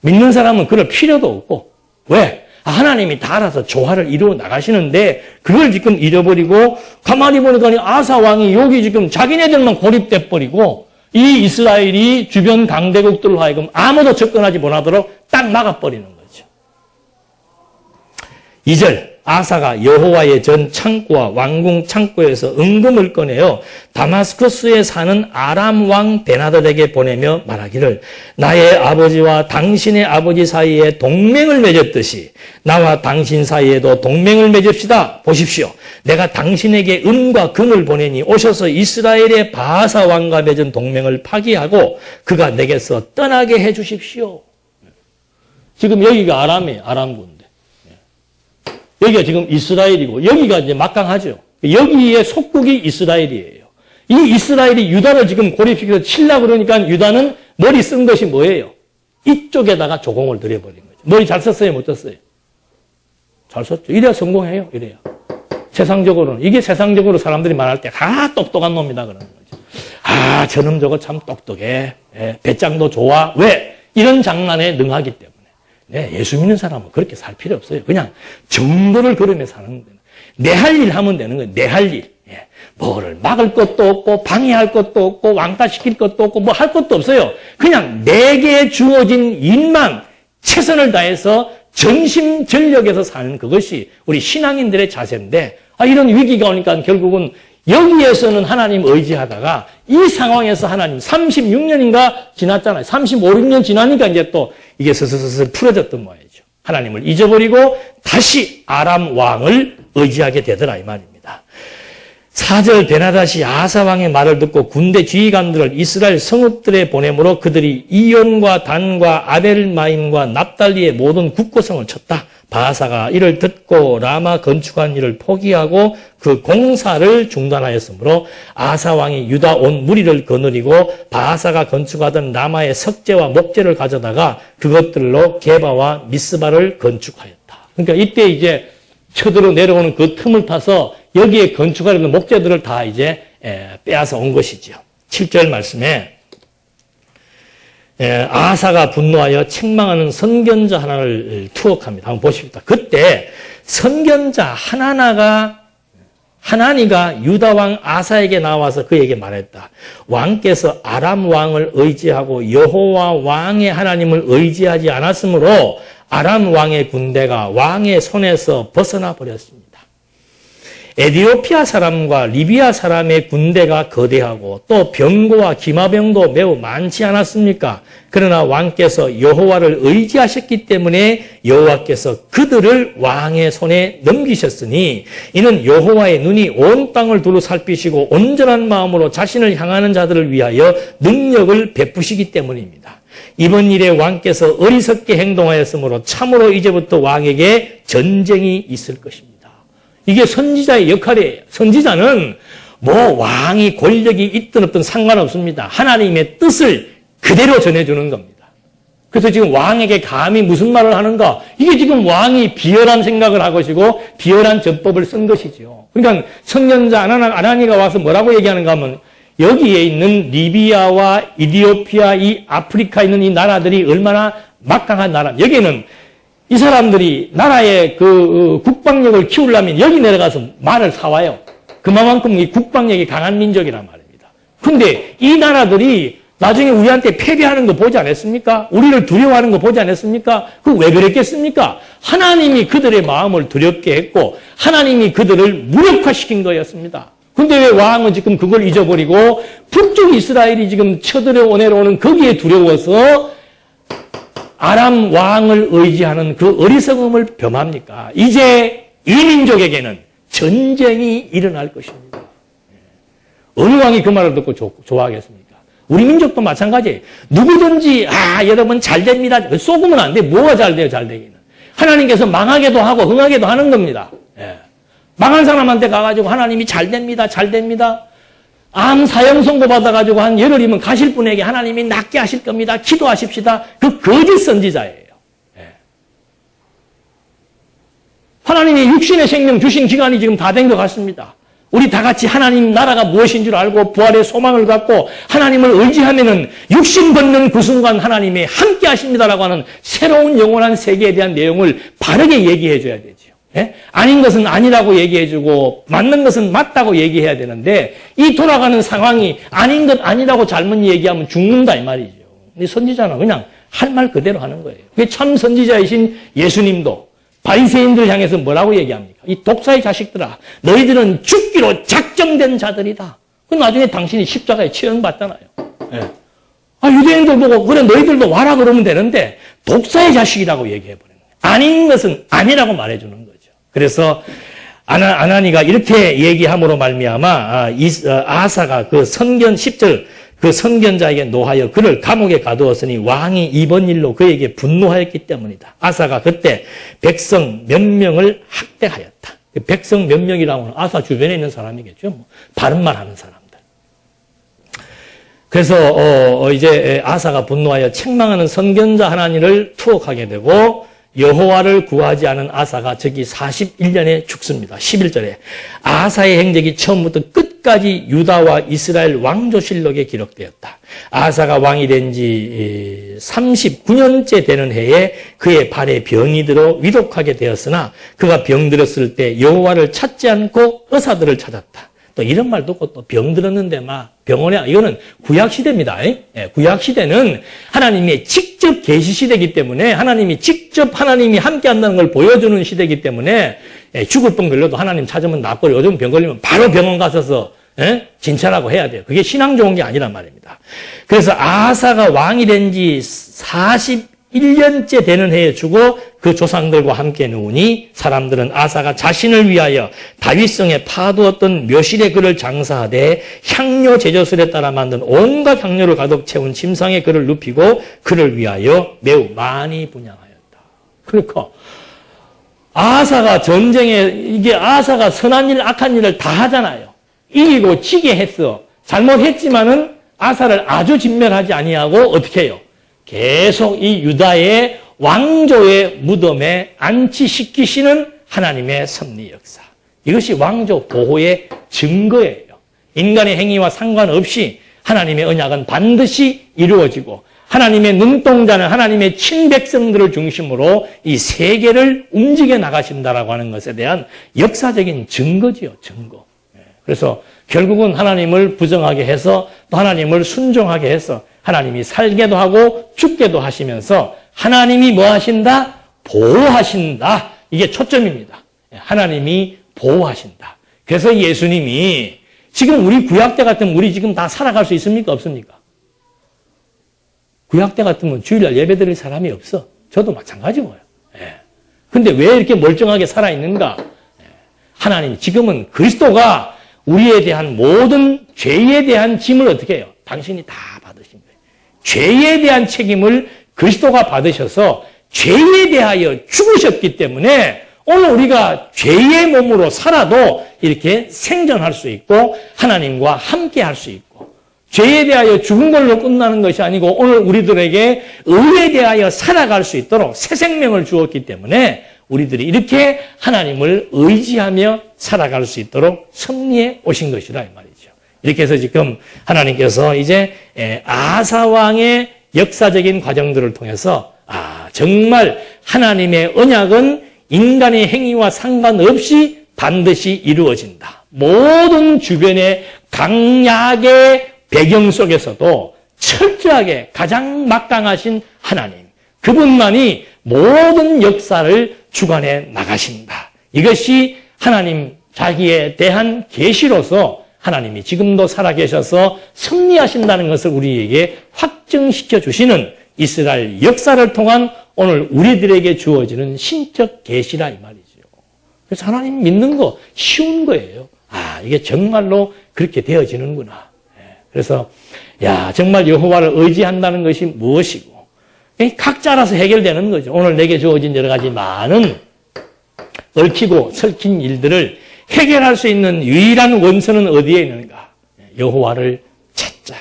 믿는 사람은 그럴 필요도 없고 왜? 하나님이 다 알아서 조화를 이루어 나가시는데 그걸 지금 잃어버리고 가만히 보니까 아사 왕이 여기 지금 자기네들만 고립돼 버리고 이 이스라엘이 주변 강대국들로 하여금 아무도 접근하지 못하도록 딱 막아버리는 거죠. 2절 아사가 여호와의 전 창고와 왕궁 창고에서 은금을 꺼내어 다마스커스에 사는 아람 왕 베나닷에게 보내며 말하기를 나의 아버지와 당신의 아버지 사이에 동맹을 맺었듯이 나와 당신 사이에도 동맹을 맺읍시다. 보십시오. 내가 당신에게 은과 금을 보내니 오셔서 이스라엘의 바하사 왕과 맺은 동맹을 파기하고 그가 내게서 떠나게 해 주십시오. 지금 여기가 아람이에요. 아람군. 여기가 지금 이스라엘이고 여기가 이제 막강하죠. 여기에 속국이 이스라엘이에요. 이 이스라엘이 유다를 지금 고립시켜서 치려고 그러니까 유다는 머리 쓴 것이 뭐예요? 이쪽에다가 조공을 들여버린 거죠. 머리 잘 썼어요? 못 썼어요? 잘 썼죠. 이래야 성공해요. 이래야. 세상적으로는. 이게 세상적으로 사람들이 말할 때 다 똑똑한 놈이다 그러는 거죠. 아, 저놈 저거 참 똑똑해. 예, 배짱도 좋아. 왜? 이런 장난에 능하기 때문에. 네, 예수 믿는 사람은 그렇게 살 필요 없어요. 그냥 정도를 걸으며 사는 거예요. 내 할 일 하면 되는 거예요. 내 할 일. 예. 뭐를 막을 것도 없고 방해할 것도 없고 왕따시킬 것도 없고 뭐 할 것도 없어요. 그냥 내게 주어진 일만 최선을 다해서 전심전력에서 사는 그것이 우리 신앙인들의 자세인데 이런 위기가 오니까 결국은 여기에서는 하나님 의지하다가 이 상황에서 하나님 36년인가 지났잖아요. 35, 6년 지나니까 이제 또 이게 슬슬 풀어졌던 모양이죠. 하나님을 잊어버리고 다시 아람 왕을 의지하게 되더라 이 말입니다. 4절 베나닷이 아사 왕의 말을 듣고 군대 지휘관들을 이스라엘 성읍들에 보내므로 그들이 이온과 단과 아벨마임과 납달리의 모든 국고성을 쳤다. 바하사가 이를 듣고 라마 건축한 일을 포기하고 그 공사를 중단하였으므로 아사 왕이 유다 온 무리를 거느리고 바하사가 건축하던 라마의 석재와 목재를 가져다가 그것들로 게바와 미스바를 건축하였다. 그러니까 이때 이제 쳐들어 내려오는 그 틈을 타서 여기에 건축하려는 목재들을 다 이제 빼앗아 온 것이죠. 7절 말씀에 아사가 분노하여 책망하는 선견자 하나를 투옥합니다. 한번 보십시다. 그때 선견자 하나니가 유다 왕 아사에게 나와서 그에게 말했다. 왕께서 아람 왕을 의지하고 여호와 왕의 하나님을 의지하지 않았으므로 아람 왕의 군대가 왕의 손에서 벗어나 버렸습니다. 에디오피아 사람과 리비아 사람의 군대가 거대하고 또 병거와 기마병도 매우 많지 않았습니까? 그러나 왕께서 여호와를 의지하셨기 때문에 여호와께서 그들을 왕의 손에 넘기셨으니 이는 여호와의 눈이 온 땅을 두루 살피시고 온전한 마음으로 자신을 향하는 자들을 위하여 능력을 베푸시기 때문입니다. 이번 일에 왕께서 어리석게 행동하였으므로 참으로 이제부터 왕에게 전쟁이 있을 것입니다. 이게 선지자의 역할이에요. 선지자는 뭐 왕이 권력이 있든 없든 상관없습니다. 하나님의 뜻을 그대로 전해주는 겁니다. 그래서 지금 왕에게 감히 무슨 말을 하는가? 이게 지금 왕이 비열한 생각을 한 것이고 비열한 전법을 쓴 것이죠. 그러니까 선견자 아나니가 와서 뭐라고 얘기하는가 하면 여기에 있는 리비아와 이디오피아 이 아프리카에 있는 이 나라들이 얼마나 막강한 나라. 여기는 이 사람들이 나라의 그 국방력을 키우려면 여기 내려가서 말을 사와요. 그만큼 이 국방력이 강한 민족이란 말입니다. 근데 이 나라들이 나중에 우리한테 패배하는 거 보지 않았습니까? 우리를 두려워하는 거 보지 않았습니까? 그 왜 그랬겠습니까? 하나님이 그들의 마음을 두렵게 했고 하나님이 그들을 무력화시킨 거였습니다. 근데 왜 왕은 지금 그걸 잊어버리고 북쪽 이스라엘이 지금 쳐들어 내려오는 거기에 두려워서 아람 왕을 의지하는 그 어리석음을 범합니까? 이제 이 민족에게는 전쟁이 일어날 것입니다. 어느 왕이 그 말을 듣고 좋아하겠습니까? 우리 민족도 마찬가지예요. 누구든지 여러분 잘 됩니다. 쏘으면 안 돼. 뭐가 잘 돼요? 잘 되기는. 하나님께서 망하게도 하고 흥하게도 하는 겁니다. 망한 사람한테 가가지고 하나님이 잘 됩니다. 잘 됩니다. 암 사형 선고 받아가지고 한 열흘이면 가실 분에게 하나님이 낫게 하실 겁니다. 기도하십시다. 그 거짓 선지자예요. 하나님이 육신의 생명 주신 기간이 지금 다 된 것 같습니다. 우리 다 같이 하나님 나라가 무엇인 줄 알고 부활의 소망을 갖고 하나님을 의지하면은 육신 벗는 그 순간 하나님이 함께 하십니다라고 하는 새로운 영원한 세계에 대한 내용을 바르게 얘기해 줘야 되죠. 예? 아닌 것은 아니라고 얘기해 주고 맞는 것은 맞다고 얘기해야 되는데 이 돌아가는 상황이 아닌 것 아니라고 잘못 얘기하면 죽는다 이 말이죠. 근데 선지자는 그냥 할 말 그대로 하는 거예요. 그게 참 선지자이신 예수님도 바리새인들을 향해서 뭐라고 얘기합니까? 이 독사의 자식들아, 너희들은 죽기로 작정된 자들이다. 그 나중에 당신이 십자가에 처형받잖아요. 예. 유대인들 보고 그래 너희들도 와라 그러면 되는데 독사의 자식이라고 얘기해버리는 거예요. 아닌 것은 아니라고 말해주는 거죠. 그래서 아나니가 이렇게 얘기함으로 말미암아 아사가 그 선견 10절 그 선견자에게 노하여 그를 감옥에 가두었으니 왕이 이번 일로 그에게 분노하였기 때문이다. 아사가 그때 백성 몇 명을 학대하였다. 백성 몇 명이라고 하는 아사 주변에 있는 사람이겠죠. 바른 말 하는 사람들. 그래서 이제 아사가 분노하여 책망하는 선견자 하나님을 투옥하게 되고 여호와를 구하지 않은 아사가 저기 41년에 죽습니다. 11절에 아사의 행적이 처음부터 끝까지 유다와 이스라엘 왕조실록에 기록되었다. 아사가 왕이 된 지 39년째 되는 해에 그의 발에 병이 들어 위독하게 되었으나 그가 병들었을 때 여호와를 찾지 않고 의사들을 찾았다. 또 이런 말 듣고 또 병들었는데 막 병원에 이거는 구약시대입니다. 구약시대는 하나님의 직접 계시시대이기 때문에 하나님이 직접 하나님이 함께한다는 걸 보여주는 시대이기 때문에 죽을 뻔 걸려도 하나님 찾으면 낫고 요즘 병 걸리면 바로 병원 가셔서 진찰하고 해야 돼요. 그게 신앙 좋은 게 아니란 말입니다. 그래서 아사가 왕이 된 지 41년째 되는 해에 죽어 그 조상들과 함께 누우니 사람들은 아사가 자신을 위하여 다윗성에 파두었던 묘실의 그를 장사하되 향료 제조술에 따라 만든 온갖 향료를 가득 채운 침상에 그를 눕히고 그를 위하여 매우 많이 분양하였다. 그러니까 아사가 전쟁에 이게 아사가 선한 일 악한 일을 다 하잖아요. 이기고 지게 했어. 잘못했지만은 아사를 아주 진멸하지 아니하고 어떻게 해요? 계속 이 유다의 왕조의 무덤에 안치시키시는 하나님의 섭리 역사. 이것이 왕조 보호의 증거예요. 인간의 행위와 상관없이 하나님의 언약은 반드시 이루어지고 하나님의 눈동자는 하나님의 친백성들을 중심으로 이 세계를 움직여 나가신다라고 하는 것에 대한 역사적인 증거지요. 증거. 그래서 결국은 하나님을 부정하게 해서 또 하나님을 순종하게 해서 하나님이 살게도 하고 죽게도 하시면서 하나님이 뭐 하신다? 보호하신다. 이게 초점입니다. 하나님이 보호하신다. 그래서 예수님이 지금 우리 구약 때 같으면 우리 지금 다 살아갈 수 있습니까? 없습니까? 구약 때 같으면 주일날 예배 드릴 사람이 없어. 저도 마찬가지 뭐예요. 근데 왜 이렇게 멀쩡하게 살아있는가? 하나님 지금은 그리스도가 우리에 대한 모든 죄에 대한 짐을 어떻게 해요? 당신이 다 받으신 거예요. 죄에 대한 책임을 그리스도가 받으셔서 죄에 대하여 죽으셨기 때문에 오늘 우리가 죄의 몸으로 살아도 이렇게 생존할 수 있고 하나님과 함께 할 수 있고 죄에 대하여 죽은 걸로 끝나는 것이 아니고 오늘 우리들에게 의에 대하여 살아갈 수 있도록 새 생명을 주었기 때문에 우리들이 이렇게 하나님을 의지하며 살아갈 수 있도록 섭리해 오신 것이라 이 말이죠. 이렇게 해서 지금 하나님께서 이제 아사 왕의 역사적인 과정들을 통해서 정말 하나님의 언약은 인간의 행위와 상관없이 반드시 이루어진다. 모든 주변의 강약의 배경 속에서도 철저하게 가장 막강하신 하나님, 그분만이 모든 역사를 주관해 나가신다. 이것이 하나님 자기에 대한 계시로서 하나님이 지금도 살아계셔서 섭리하신다는 것을 우리에게 확증시켜 주시는 이스라엘 역사를 통한 오늘 우리들에게 주어지는 신적 계시라 이 말이죠. 그래서 하나님 믿는 거 쉬운 거예요. 이게 정말로 그렇게 되어지는구나. 그래서 정말 여호와를 의지한다는 것이 무엇이고 각자 알아서 해결되는 거죠. 오늘 내게 주어진 여러 가지 많은 얽히고 설킨 일들을 해결할 수 있는 유일한 원천은 어디에 있는가? 여호와를 찾자.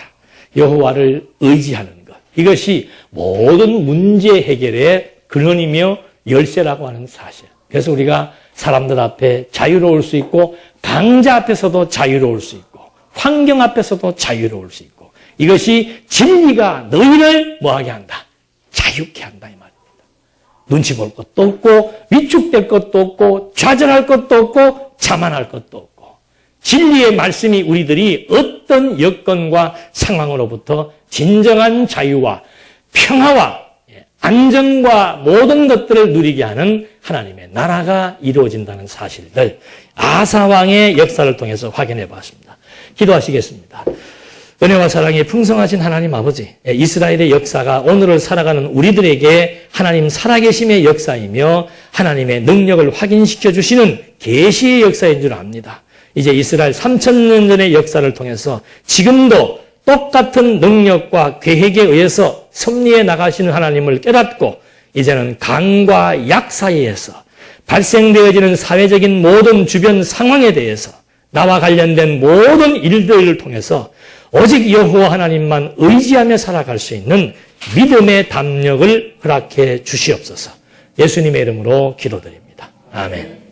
여호와를 의지하는 것. 이것이 모든 문제 해결의 근원이며 열쇠라고 하는 사실. 그래서 우리가 사람들 앞에 자유로울 수 있고 강자 앞에서도 자유로울 수 있고 환경 앞에서도 자유로울 수 있고 이것이 진리가 너희를 뭐하게 한다? 자유케 한다 이 말입니다. 눈치 볼 것도 없고 위축될 것도 없고 좌절할 것도 없고 자만할 것도 없고 진리의 말씀이 우리들이 어떤 여건과 상황으로부터 진정한 자유와 평화와 안정과 모든 것들을 누리게 하는 하나님의 나라가 이루어진다는 사실들 아사왕의 역사를 통해서 확인해 봤습니다. 기도하시겠습니다. 은혜와 사랑이 풍성하신 하나님 아버지, 이스라엘의 역사가 오늘을 살아가는 우리들에게 하나님 살아계심의 역사이며 하나님의 능력을 확인시켜 주시는 계시의 역사인 줄 압니다. 이제 이스라엘 3000년 전의 역사를 통해서 지금도 똑같은 능력과 계획에 의해서 섭리해 나가시는 하나님을 깨닫고 이제는 강과 약 사이에서 발생되어지는 사회적인 모든 주변 상황에 대해서 나와 관련된 모든 일들을 통해서 오직 여호와 하나님만 의지하며 살아갈 수 있는 믿음의 담력을 허락해 주시옵소서. 예수님의 이름으로 기도드립니다. 아멘.